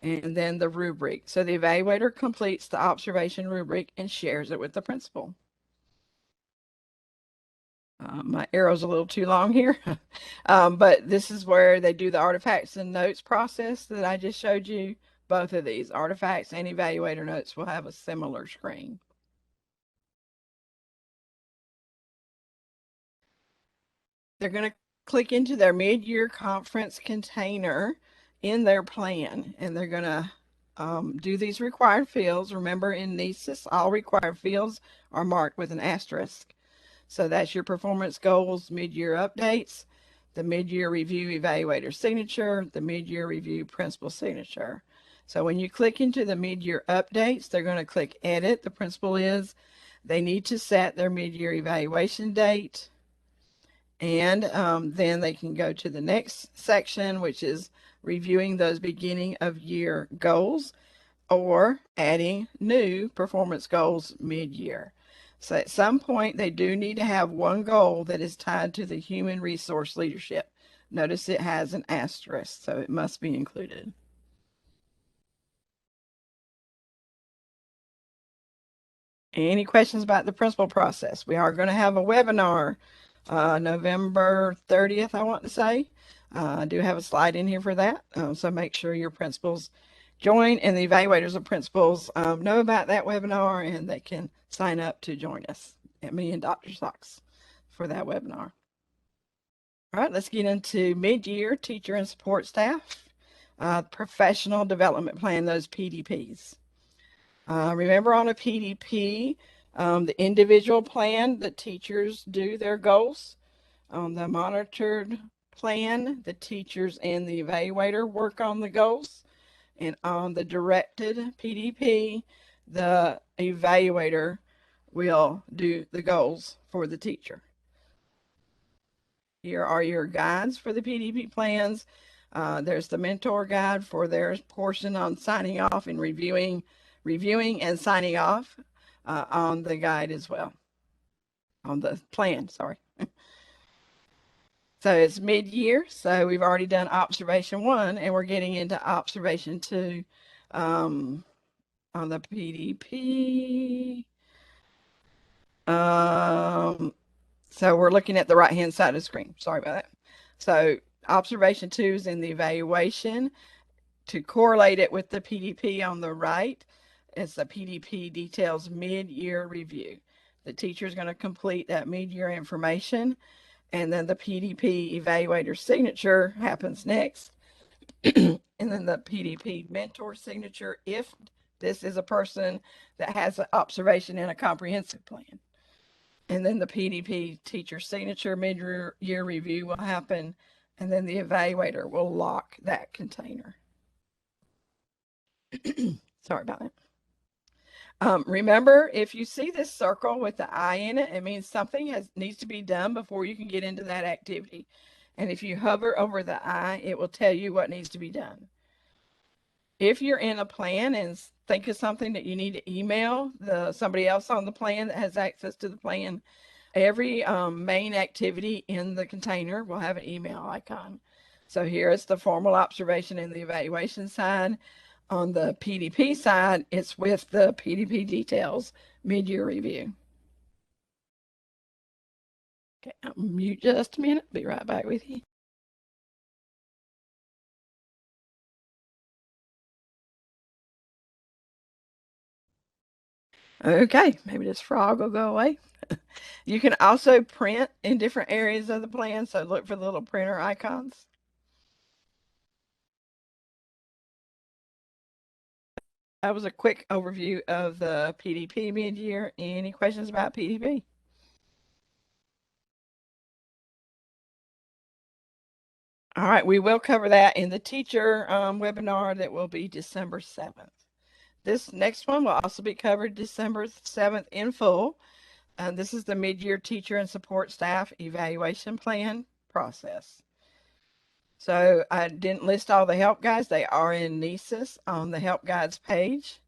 And then the rubric. So the evaluator completes the observation rubric and shares it with the principal. My arrow's a little too long here, but this is where they do the artifacts and notes process that I just showed you. Both of these, artifacts and evaluator notes, will have a similar screen. They're going to click into their mid-year conference container in their plan, and they're going to do these required fields. Remember, in NCEES, all required fields are marked with an asterisk. So that's your performance goals, mid-year updates, the mid-year review evaluator signature, the mid-year review principal signature. So when you click into the mid-year updates, they're going to click edit. The principal is, they need to set their mid-year evaluation date. And then they can go to the next section, which is reviewing those beginning of year goals or adding new performance goals mid-year. So at some point, they do need to have one goal that is tied to the human resource leadership. Notice it has an asterisk, so it must be included. Any questions about the principal process? We are going to have a webinar November 30th, I want to say. I do have a slide in here for that, so make sure your principals join and the evaluators of principals know about that webinar, and they can sign up to join us, me and Dr. Socks, for that webinar. All right, let's get into mid-year teacher and support staff, professional development plan, those PDPs. Remember, on a PDP, the individual plan, the teachers do their goals. On the monitored plan, the teachers and the evaluator work on the goals. And on the directed PDP, the evaluator will do the goals for the teacher. Here are your guides for the PDP plans. There's the mentor guide for their portion on signing off and reviewing and signing off on the guide as well. On the plan, sorry. So it's mid-year, so we've already done observation 1, and we're getting into observation 2 on the PDP. So we're looking at the right-hand side of the screen. Sorry about that. So observation 2 is in the evaluation. To correlate it with the PDP on the right, it's the PDP details mid-year review. The teacher is going to complete that mid-year information, and then the PDP evaluator signature happens next. And then the PDP mentor signature, if this is a person that has an observation and a comprehensive plan. And then the PDP teacher signature mid-year review will happen, and then the evaluator will lock that container. Sorry about that. Remember, if you see this circle with the I in it, it means something needs to be done before you can get into that activity. And if you hover over the I, it will tell you what needs to be done. If you're in a plan and think of something that you need to email somebody else on the plan that has access to the plan, every main activity in the container will have an email icon. So here is the formal observation and the evaluation side. On the PDP side, it's with the PDP details mid-year review. Okay, I'll mute just a minute. Be right back with you. Okay, maybe this frog will go away. You can also print in different areas of the plan, so look for the little printer icons. That was a quick overview of the PDP mid-year. Any questions about PDP? All right, we will cover that in the teacher webinar that will be December 7th. This next one will also be covered December 7th in full. This is the mid-year teacher and support staff evaluation plan process. So I didn't list all the help guides. They are in NCEES on the help guides page.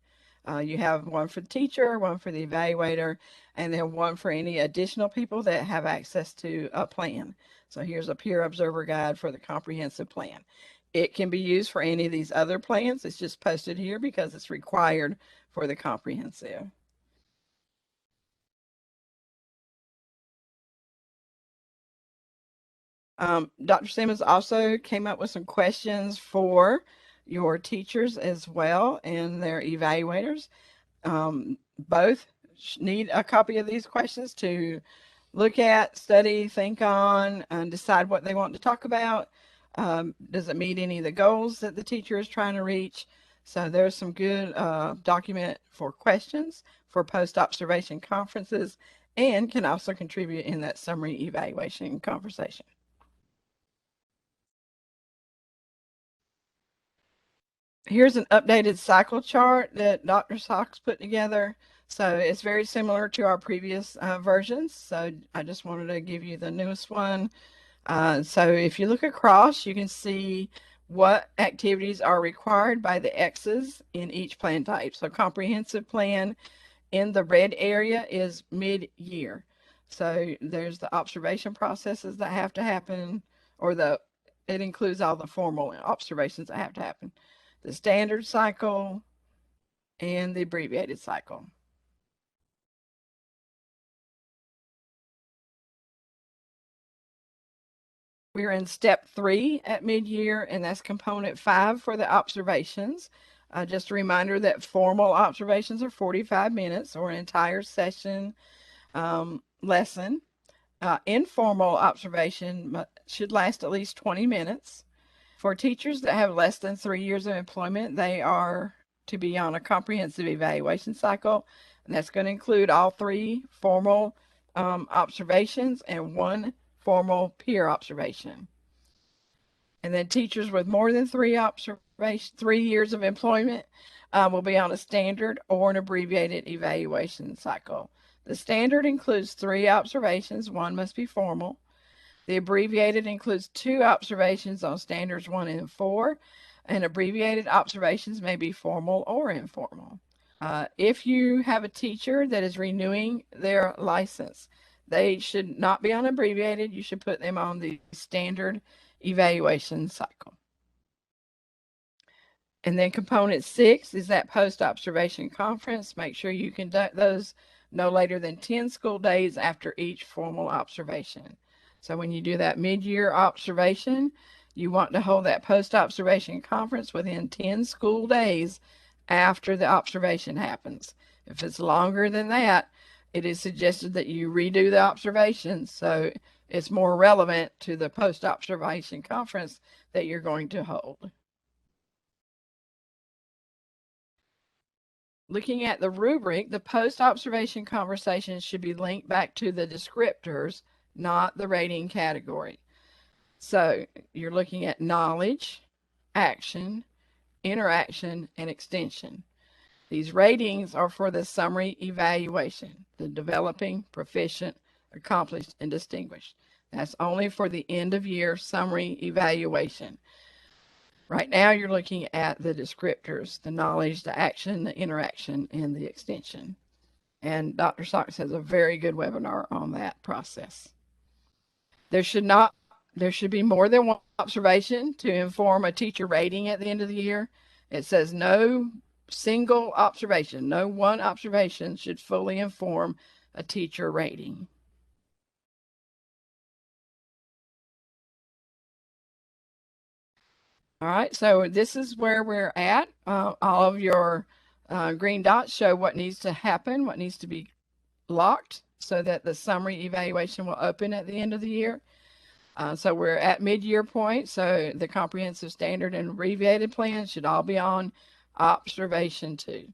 You have one for the teacher, one for the evaluator, and then one for any additional people that have access to a plan. So here's a peer observer guide for the comprehensive plan. It can be used for any of these other plans. It's just posted here because it's required for the comprehensive. Dr. Simmons also came up with some questions for your teachers as well and their evaluators. Both need a copy of these questions to look at, study, think on, and decide what they want to talk about. Does it meet any of the goals that the teacher is trying to reach? So there's some good document for questions for post-observation conferences and can also contribute in that summary evaluation conversation. Here's an updated cycle chart that Dr. Sox put together. So it's very similar to our previous versions. So I just wanted to give you the newest one. So if you look across, you can see what activities are required by the X's in each plan type. So comprehensive plan in the red area is mid-year. So there's the observation processes that have to happen, or it includes all the formal observations that have to happen. The standard cycle and the abbreviated cycle. We're in step 3 at mid-year, and that's component 5 for the observations. Just a reminder that formal observations are 45 minutes or an entire session lesson. Informal observation should last at least 20 minutes. For teachers that have less than 3 years of employment, they are to be on a comprehensive evaluation cycle, and that's going to include all 3 formal observations and 1 formal peer observation. And then teachers with more than 3 years of employment will be on a standard or an abbreviated evaluation cycle. The standard includes 3 observations. 1 must be formal. The abbreviated includes 2 observations on standards 1 and 4, and abbreviated observations may be formal or informal. If you have a teacher that is renewing their license, they should not be on abbreviated. You should put them on the standard evaluation cycle. And then component 6 is that post-observation conference. Make sure you conduct those no later than 10 school days after each formal observation. So when you do that mid-year observation, you want to hold that post-observation conference within 10 school days after the observation happens. If it's longer than that, it is suggested that you redo the observation so it's more relevant to the post-observation conference that you're going to hold. Looking at the rubric, the post-observation conversation should be linked back to the descriptors, not the rating category. So you're looking at knowledge, action, interaction, and extension. These ratings are for the summary evaluation, the developing, proficient, accomplished, and distinguished. That's only for the end of year summary evaluation. Right now, you're looking at the descriptors, the knowledge, the action, the interaction, and the extension. And Dr. Sachs has a very good webinar on that process. There should be more than 1 observation to inform a teacher rating at the end of the year. It says no single observation, no one observation should fully inform a teacher rating. All right, so this is where we're at. All of your green dots show what needs to happen, what needs to be locked so that the summary evaluation will open at the end of the year. So we're at mid-year point, so the comprehensive standard and abbreviated plan should all be on observation 2.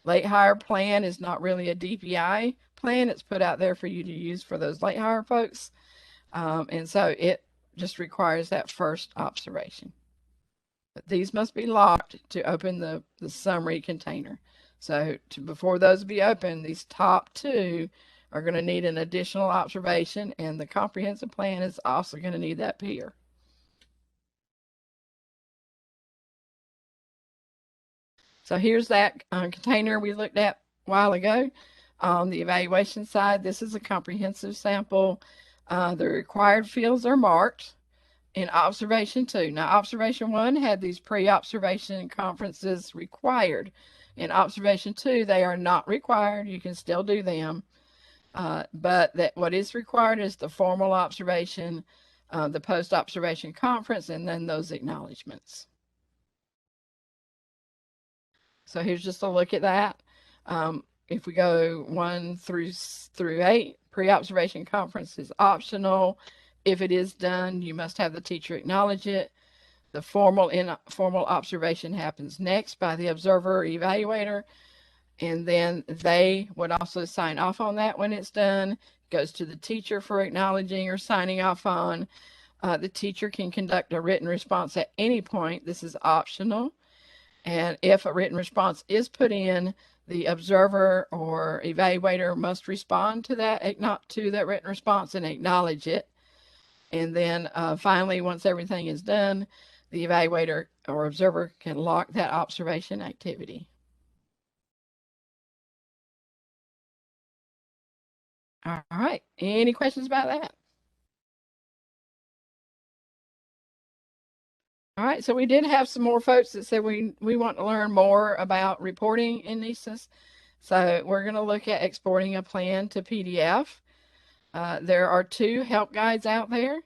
Late hire plan is not really a DPI plan. It's put out there for you to use for those late hire folks. And so it just requires that first observation. But these must be locked to open the summary container. So before those be open, these top 2 are going to need an additional observation, and the comprehensive plan is also going to need that peer. So here's that container we looked at a while ago. On the evaluation side, this is a comprehensive sample. The required fields are marked in observation 2. Now, observation 1 had these pre-observation conferences required. In observation 2, they are not required. You can still do them. But what is required is the formal observation, the post-observation conference, and then those acknowledgments. So here's just a look at that. If we go 1 through 8, pre-observation conference is optional. If it is done, you must have the teacher acknowledge it. The formal observation happens next by the observer or evaluator, and then they would also sign off on that when it's done. It goes to the teacher for acknowledging or signing off on. The teacher can conduct a written response at any point. This is optional. And if a written response is put in, the observer or evaluator must respond to that written response and acknowledge it. And then finally, once everything is done, the evaluator or observer can lock that observation activity. All right. Any questions about that? All right. So we did have some more folks that said we want to learn more about reporting in NCEES. So we're going to look at exporting a plan to PDF. There are 2 help guides out there.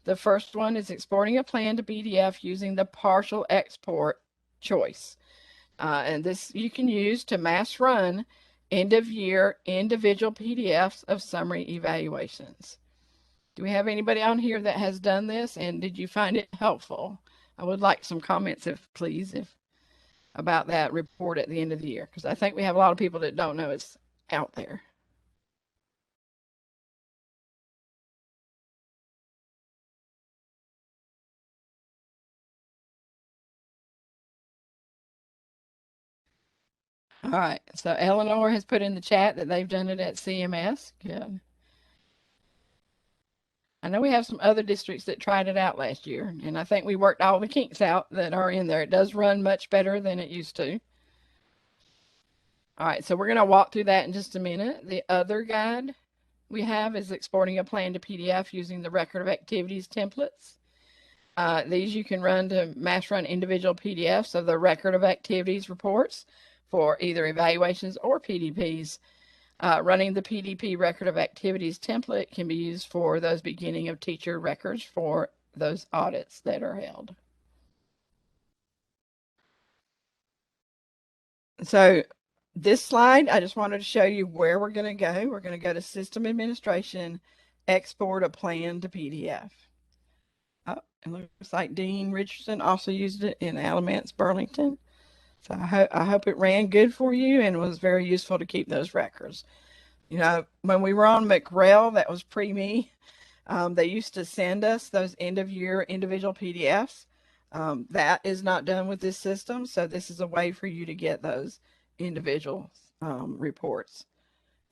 The first one is exporting a plan to PDF using the partial export choice. And this you can use to mass run end of year individual PDFs of summary evaluations. Do we have anybody on here that has done this, and did you find it helpful? I would like some comments, please, about that report at the end of the year, because I think we have a lot of people that don't know it's out there. All right. So Eleanor has put in the chat that they've done it at CMS. Good. I know we have some other districts that tried it out last year, and I think we worked all the kinks out that are in there. It does run much better than it used to. All right, so we're going to walk through that in just a minute. The other guide we have is exporting a plan to PDF using the record of activities templates. These you can run to mass run individual PDFs of the record of activities reports for either evaluations or PDPs. Running the PDP record of activities template can be used for those beginning of teacher records for those audits that are held. So this slide, I just wanted to show you where we're going to go. We're going to go to System Administration, export a plan to PDF. Oh, it looks like Dean Richardson also used it in Alamance, Burlington. So I hope it ran good for you and was very useful to keep those records. You know, when we were on McRail, that was pre-me. They used to send us those end of year individual PDFs. That is not done with this system. So this is a way for you to get those individual reports.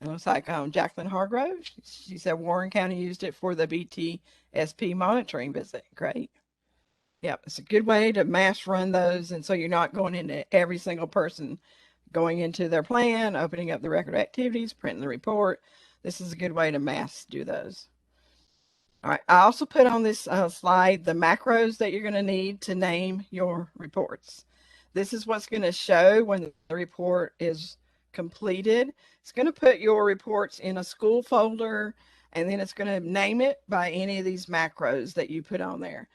It looks like Jacqueline Hargrove, she said Warren County used it for the BTSP monitoring visit. Great. Yep, it's a good way to mass run those. And so you're not going into every single person going into their plan, opening up the record of activities, printing the report. This is a good way to mass do those. All right, I also put on this slide the macros that you're going to need to name your reports. This is what's going to show when the report is completed. It's going to put your reports in a school folder, and then it's going to name it by any of these macros that you put on there.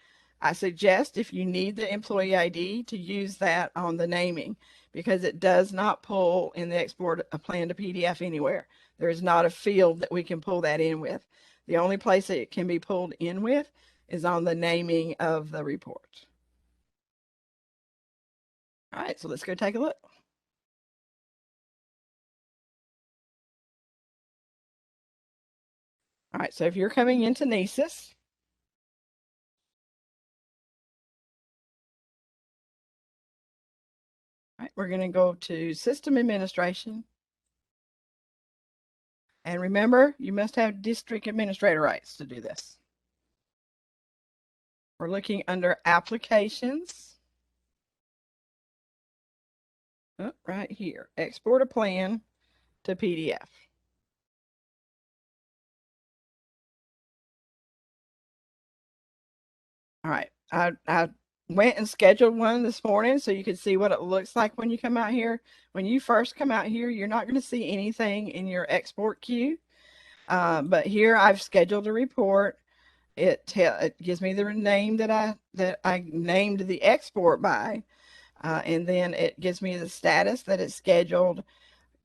I suggest if you need the employee ID to use that on the naming, because it does not pull in the export a plan to PDF anywhere. There is not a field that we can pull that in with. The only place that it can be pulled in with is on the naming of the report. All right, so let's go take a look. All right, so if you're coming into NCEES, all right, we're going to go to System Administration. And remember, you must have district administrator rights to do this. We're looking under Applications. Oh, right here, export a plan to PDF. All right, I went and scheduled one this morning so you could see what it looks like when you come out here. When you first come out here, you're not going to see anything in your export queue. But here I've scheduled a report. It gives me the name that I named the export by, and then it gives me the status that it's scheduled.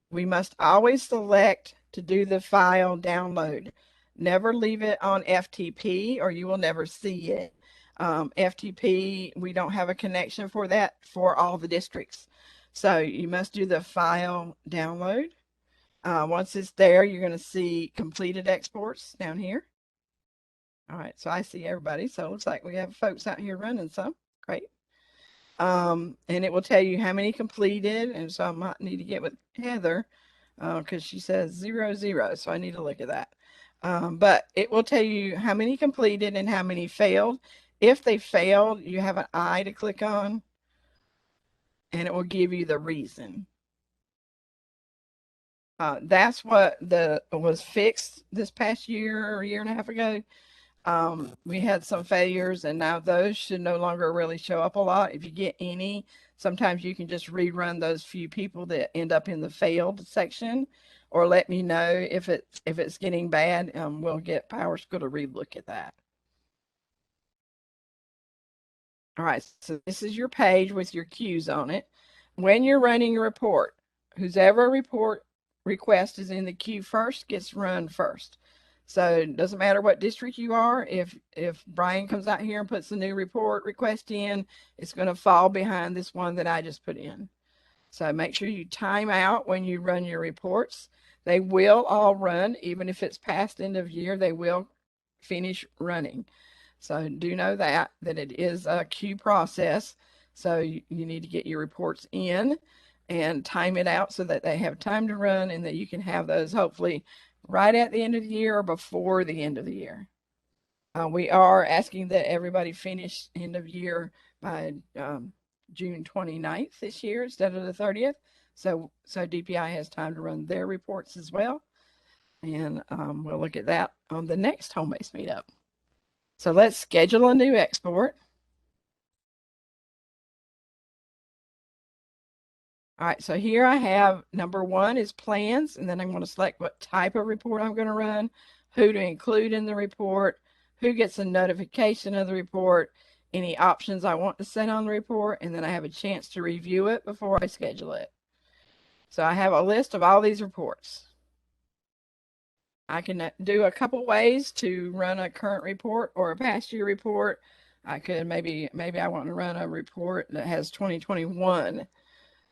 We must always select to do the file download. Never leave it on FTP or you will never see it. FTP, we don't have a connection for that for all the districts. So you must do the file download. Once it's there, you're going to see completed exports down here. All right, so I see everybody. So it looks like we have folks out here running some. Great. And it will tell you how many completed. And so I might need to get with Heather because she says 0, 0. So I need to look at that. But it will tell you how many completed and how many failed. If they failed, you have an I to click on, and it will give you the reason. That's what was fixed this past year or a year and a half ago. We had some failures, and now those should no longer really show up a lot. If you get any, sometimes you can just rerun those few people that end up in the failed section, or let me know if it's getting bad. We'll get PowerSchool to relook at that. All right, so this is your page with your queues on it. When you're running a report, whoever report request is in the queue first gets run first. So it doesn't matter what district you are. If Brian comes out here and puts a new report request in, it's going to fall behind this one that I just put in. So make sure you time out when you run your reports. They will all run, even if it's past end of year, they will finish running. So do know that it is a queue process. So you need to get your reports in. and time it out so that they have time to run and that you can have those hopefully right at the end of the year or before the end of the year. We are asking that everybody finish end of year by June 29th this year instead of the 30th. So DPI has time to run their reports as well. And we'll look at that on the next home-based meetup. So let's schedule a new export. All right, so here I have number 1 is plans, and then I'm going to select what type of report I'm going to run, who to include in the report, who gets a notification of the report, any options I want to set on the report, and then I have a chance to review it before I schedule it. So I have a list of all these reports. I can do a couple ways to run a current report or a past year report. I could maybe I want to run a report that has 2021.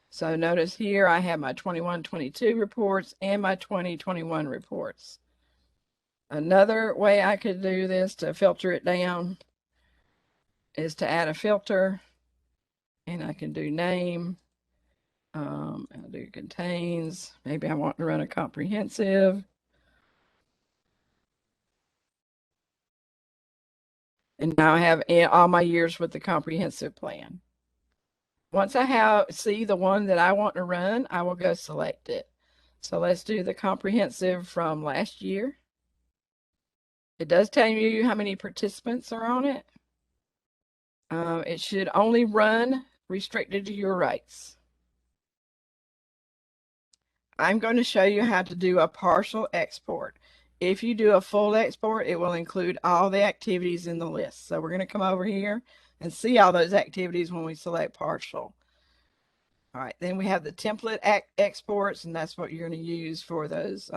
So notice here I have my 21-22 reports and my 20-21 reports. Another way I could do this to filter it down is to add a filter, and I can do name. I'll do contains. Maybe I want to run a comprehensive. And now I have all my years with the comprehensive plan. Once I see the one that I want to run, I will go select it. So let's do the comprehensive from last year. It does tell you how many participants are on it. It should only run restricted to your rights. I'm going to show you how to do a partial export. If you do a full export, it will include all the activities in the list. So we're going to come over here and see all those activities when we select partial. All right, then we have the template exports, and that's what you're going to use for those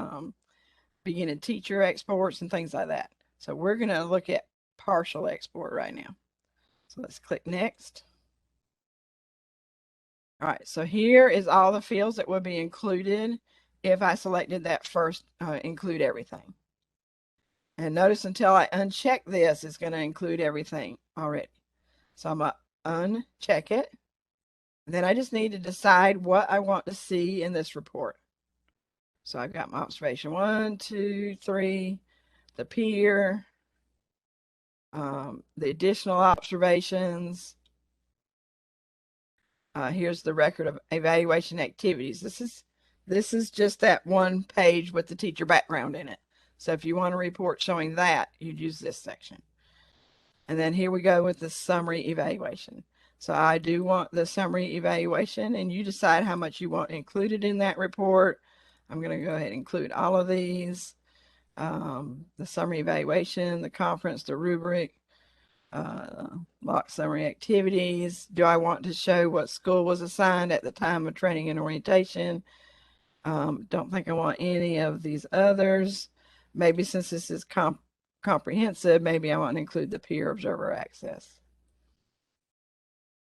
beginning teacher exports and things like that. So we're going to look at partial export right now. So let's click next. All right, so here is all the fields that will be included if I selected that first include everything. And notice until I uncheck this, it's going to include everything already. So I'm going to uncheck it. Then I just need to decide what I want to see in this report. So I've got my observation 1, 2, 3, the peer, the additional observations. Here's the record of evaluation activities. This is just that one page with the teacher background in it. So if you want a report showing that, you'd use this section. And then here we go with the summary evaluation. So I do want the summary evaluation, and you decide how much you want included in that report. I'm going to go ahead and include all of these. The summary evaluation, the conference, the rubric, mock summary activities. Do I want to show what school was assigned at the time of training and orientation? Don't think I want any of these others. Maybe since this is comprehensive, maybe I want to include the peer observer access.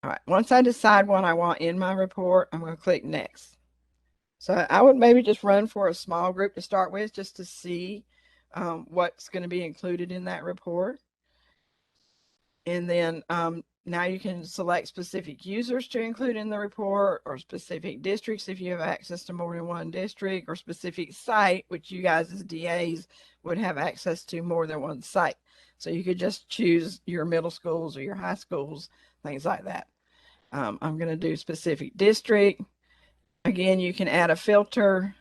All right, once I decide what I want in my report, I'm going to click next. So I would maybe just run for a small group to start with, just to see what's going to be included in that report. And then now you can select specific users to include in the report, or specific districts if you have access to more than one district, or specific site, which you guys as DAs would have access to more than one site. So you could just choose your middle schools or your high schools, things like that. I'm going to do specific district. Again, you can add a filter.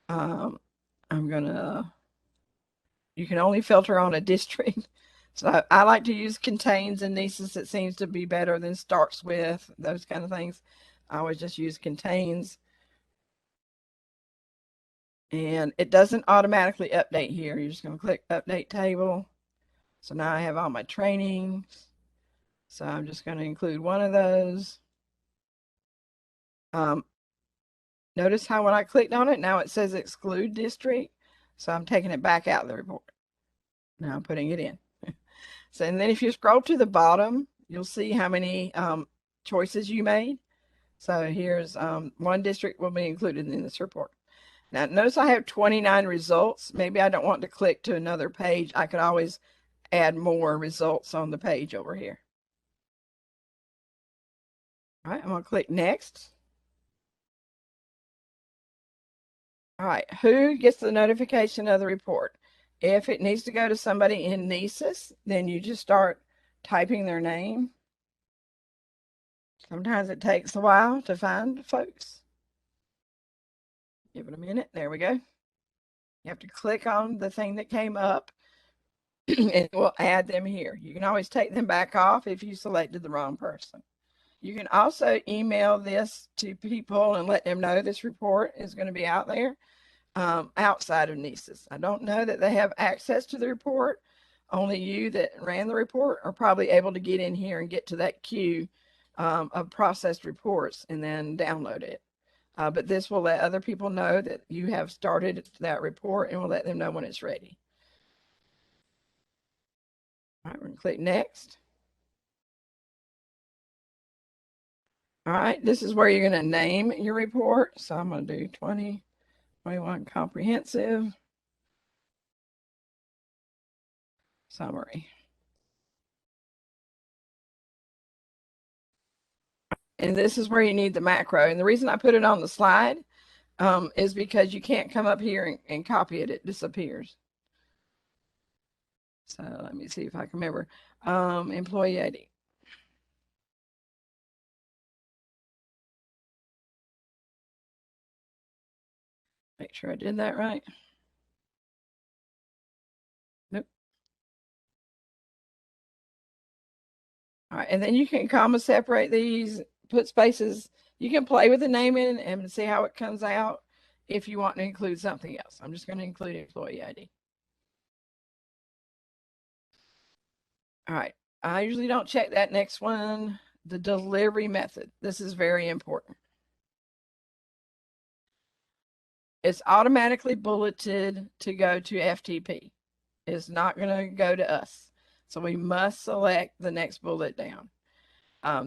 You can only filter on a district. So I like to use contains and NCEES. It seems to be better than starts with, those kind of things. I always just use contains. And it doesn't automatically update here. You're just going to click update table. So now I have all my trainings. So I'm just going to include one of those. Notice how when I clicked on it, now it says exclude district. So I'm taking it back out of the report. Now I'm putting it in. So, and then if you scroll to the bottom, you'll see how many choices you made. So here's one district will be included in this report. Now notice I have 29 results. Maybe I don't want to click to another page. I could always add more results on the page over here. All right, I'm going to click next. All right, who gets the notification of the report? If it needs to go to somebody in NCEES, then you just start typing their name. Sometimes it takes a while to find folks. Give it a minute. There we go. You have to click on the thing that came up and it will add them here. You can always take them back off if you selected the wrong person. You can also email this to people and let them know this report is going to be out there outside of NCEES. I don't know that they have access to the report. Only you that ran the report are probably able to get in here and get to that queue of processed reports and then download it. But this will let other people know that you have started that report and will let them know when it's ready. All right, we're going to click next. All right, this is where you're going to name your report. So I'm going to do 2021 comprehensive summary. And this is where you need the macro. And the reason I put it on the slide is because you can't come up here and copy it. It disappears. So let me see if I can remember. Employee ID. Make sure I did that right. Nope. All right, and then you can comma separate these, put spaces. You can play with the naming and see how it comes out if you want to include something else. I'm just going to include employee ID. All right, I usually don't check that next one, the delivery method. This is very important. It's automatically bulleted to go to FTP. It's not going to go to us. So we must select the next bullet down.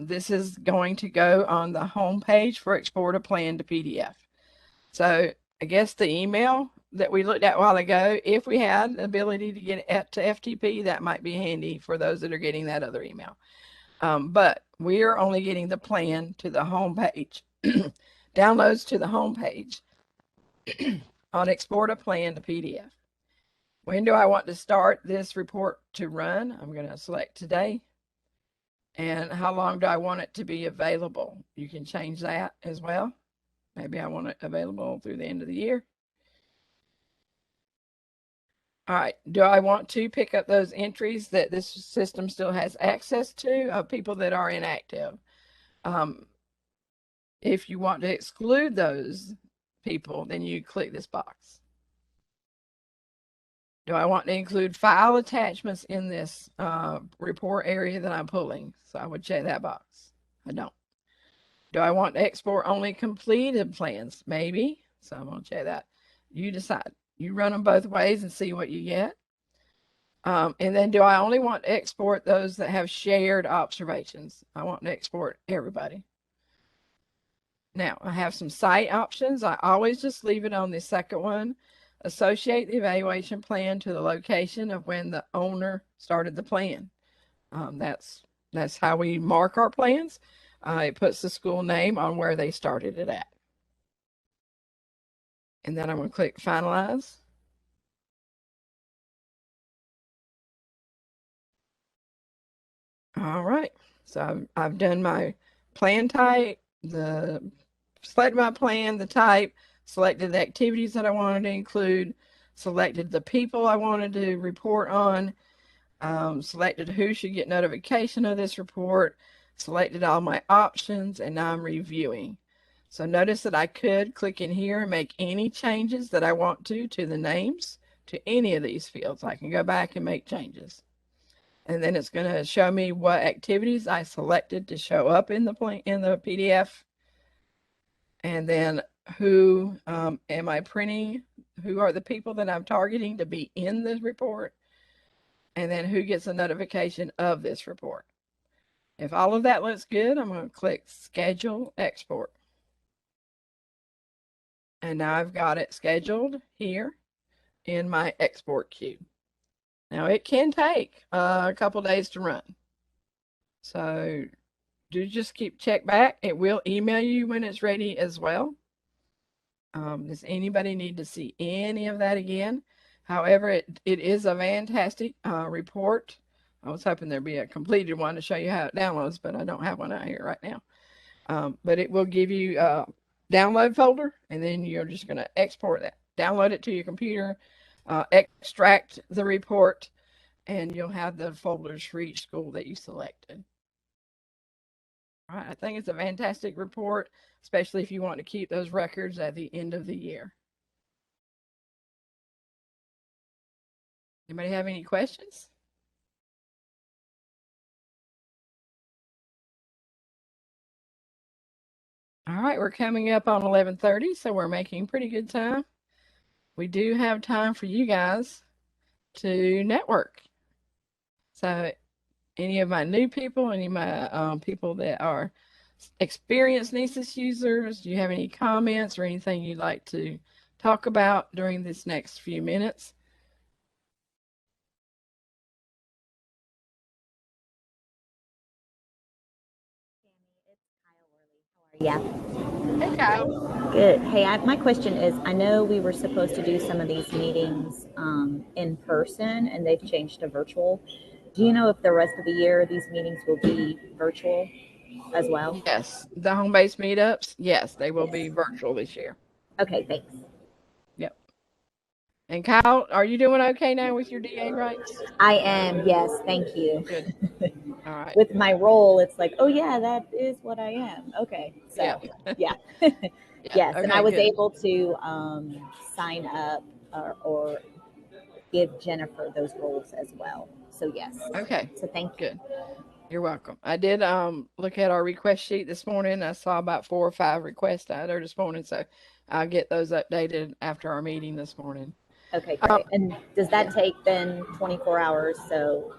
This is going to go on the home page for export a plan to PDF. So I guess the email that we looked at a while ago, if we had the ability to get it to FTP, that might be handy for those that are getting that other email. But we are only getting the plan to the home page. Downloads to the home page on export a plan to PDF. When do I want to start this report to run? I'm going to select today. And how long do I want it to be available? You can change that as well. Maybe I want it available through the end of the year. All right. Do I want to pick up those entries that this system still has access to of people that are inactive? If you want to exclude those people, then you click this box. Do I want to include file attachments in this report area that I'm pulling? So I would check that box. I don't. Do I want to export only completed plans? Maybe. So I'm going to check that. You decide. You run them both ways and see what you get. And then do I only want to export those that have shared observations? I want to export everybody. Now, I have some site options. I always just leave it on the second one. Associate the evaluation plan to the location of when the owner started the plan. That's how we mark our plans. It puts the school name on where they started it at. And then I'm going to click finalize. All right. So I've done my plan type, selected my plan, the type, selected the activities that I wanted to include, selected the people I wanted to report on, selected who should get notification of this report, selected all my options, and now I'm reviewing. So notice that I could click in here and make any changes that I want to the names, to any of these fields. I can go back and make changes. And then it's going to show me what activities I selected to show up in the PDF. And then who am I printing? Who are the people that I'm targeting to be in this report? And then who gets a notification of this report? If all of that looks good, I'm going to click Schedule Export. And now I've got it scheduled here in my export queue. Now it can take a couple days to run. So do just check back. It will email you when it's ready as well. Does anybody need to see any of that again? However, it is a fantastic report. I was hoping there'd be a completed one to show you how it downloads, but I don't have one out here right now. But it will give you a download folder, and then you're just going to export that, download it to your computer, extract the report, and you'll have the folders for each school that you selected. All right, I think it's a fantastic report, especially if you want to keep those records at the end of the year. Anybody have any questions? All right, we're coming up on 11:30, so we're making pretty good time. We do have time for you guys to network. So any of my new people, any of my people that are experienced NCEES users, do you have any comments or anything you'd like to talk about during this next few minutes? Yeah. Hey, Kyle. Good. Hey, my question is, I know we were supposed to do some of these meetings in person, and they've changed to virtual. Do you know if the rest of the year these meetings will be virtual as well? Yes, the HomeBased Meetups, yes, they will be virtual this year. Okay, thanks. Yep. And Kyle, are you doing okay now with your DA rights? I am, yes, thank you. Good. All right. With my role, it's like, oh yeah, that is what I am. Okay, so yeah. Yes, okay, and I was good. able to sign up or give Jennifer those roles as well. So yes. Okay. So thank you. Good. You're welcome. I did look at our request sheet this morning. I saw about 4 or 5 requests out there this morning, so I'll get those updated after our meeting this morning. Okay, great. And does that take then 24 hours? So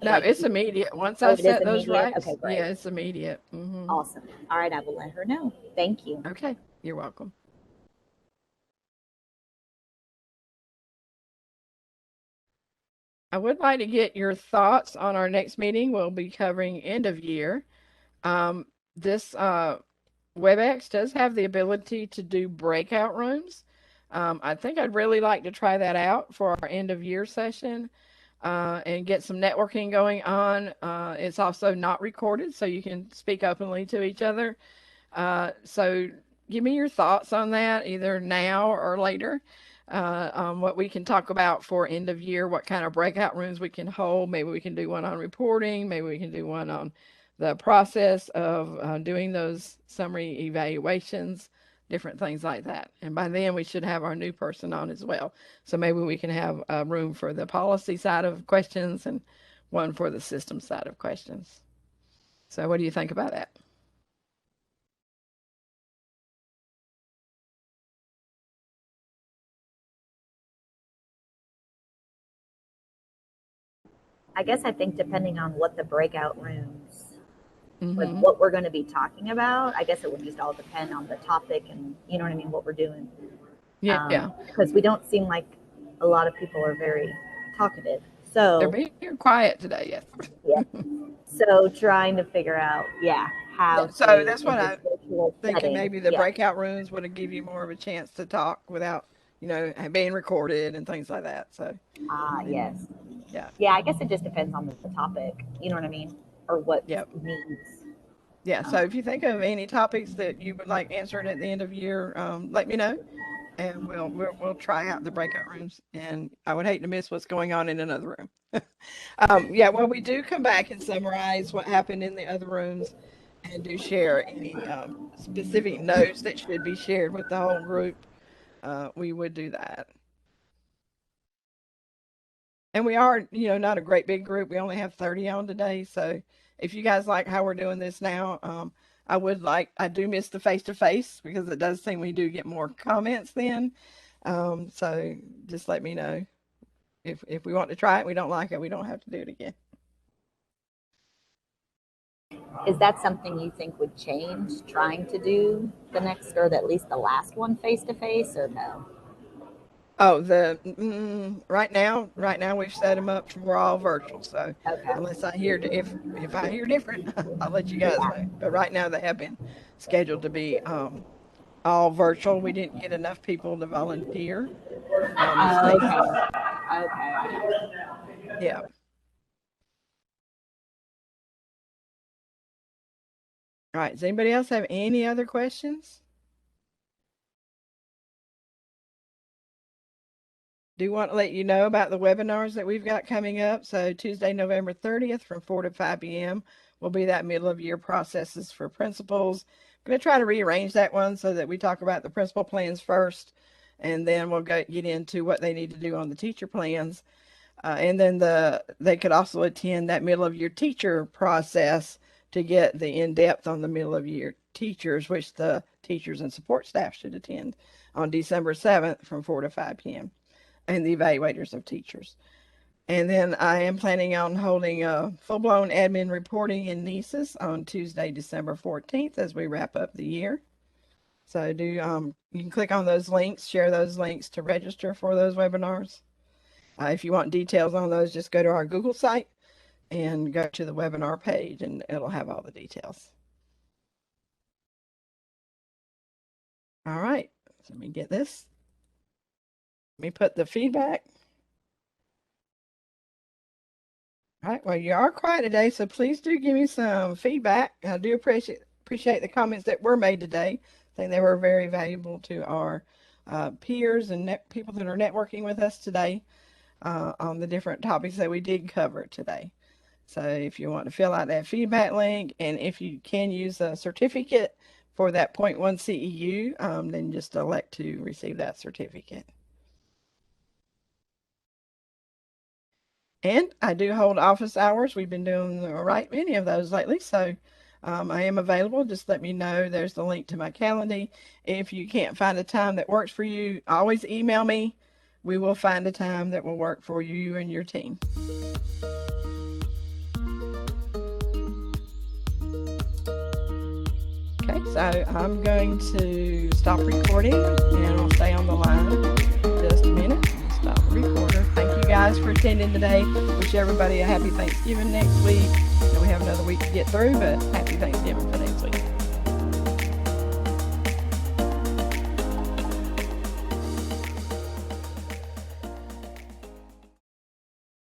no, it's immediate. Once I set those rights, okay, great. Yeah, it's immediate. Mm-hmm. Awesome. All right, I will let her know. Thank you. Okay, you're welcome. I would like to get your thoughts on our next meeting. We'll be covering end of year. This WebEx does have the ability to do breakout rooms. I think I'd really like to try that out for our end of year session and get some networking going on. It's also not recorded, so you can speak openly to each other. So give me your thoughts on that, either now or later. On what we can talk about for end of year, what kind of breakout rooms we can hold. Maybe we can do one on reporting. Maybe we can do one on the process of doing those summary evaluations, different things like that. And by then we should have our new person on as well. So maybe we can have a room for the policy side of questions and one for the system side of questions. So what do you think about that? I guess I think depending on what the breakout rooms, like what we're going to be talking about, I guess it would just all depend on the topic and, you know what I mean, what we're doing. Yeah. Because we don't seem like a lot of people are very talkative. So they're being quiet today, yes. Yeah. So trying to figure out, how. Yeah, so that's what I'm thinking. Maybe the breakout rooms would give you more of a chance to talk without, being recorded and things like that. So. Yes. Yeah. Yeah, I guess it just depends on the topic. You know what I mean, or what needs. Yeah. So if you think of any topics that you would like answered at the end of year, let me know, and we'll try out the breakout rooms. And I would hate to miss what's going on in another room. Well, we do come back and summarize what happened in the other rooms, and do share any specific notes that should be shared with the whole group. We would do that. And we are, not a great big group. We only have 30 on today. So if you guys like how we're doing this now, I do miss the face-to-face because it does seem we do get more comments then. So just let me know if we want to try it. We don't like it, we don't have to do it again. Is that something you think would change, trying to do the next or at least the last one face-to-face, or no? Oh, right now we've set them up for all virtual. So unless I hear if I hear different, I'll let you guys know. But right now they have been scheduled to be all virtual. We didn't get enough people to volunteer. Okay. Yeah. All right. Does anybody else have any other questions? Do want to let you know about the webinars that we've got coming up. So Tuesday, November 30th from 4 to 5 p.m. will be that middle of year processes for principals. I'm going to try to rearrange that one so that we talk about the principal plans first, and then we'll get into what they need to do on the teacher plans. And then they could also attend that middle of year teacher process to get the in-depth on the middle of year teachers, which the teachers and support staff should attend on December 7th from 4 to 5 p.m. and the evaluators of teachers. And then I am planning on holding a full-blown admin reporting in NCEES on Tuesday, December 14th as we wrap up the year. So you can click on those links, share those links to register for those webinars. If you want details on those, just go to our Google site and go to the webinar page, and it'll have all the details. All right, so let me get this. Let me put the feedback. All right, well, you are quiet today, so please do give me some feedback. I do appreciate the comments that were made today. I think they were very valuable to our peers and people that are networking with us today on the different topics that we did cover today. So if you want to fill out that feedback link, and if you can use a certificate for that 0.1 CEU, then just elect to receive that certificate. And I do hold office hours. We've been doing the right many of those lately. So I am available. Just let me know. There's the link to my calendar. If you can't find a time that works for you, always email me. We will find a time that will work for you and your team. Okay, so I'm going to stop recording and I'll stay on the line just a minute. Stop the recorder. Thank you guys for attending today. Wish everybody a happy Thanksgiving next week. We have another week to get through, but happy Thanksgiving for them.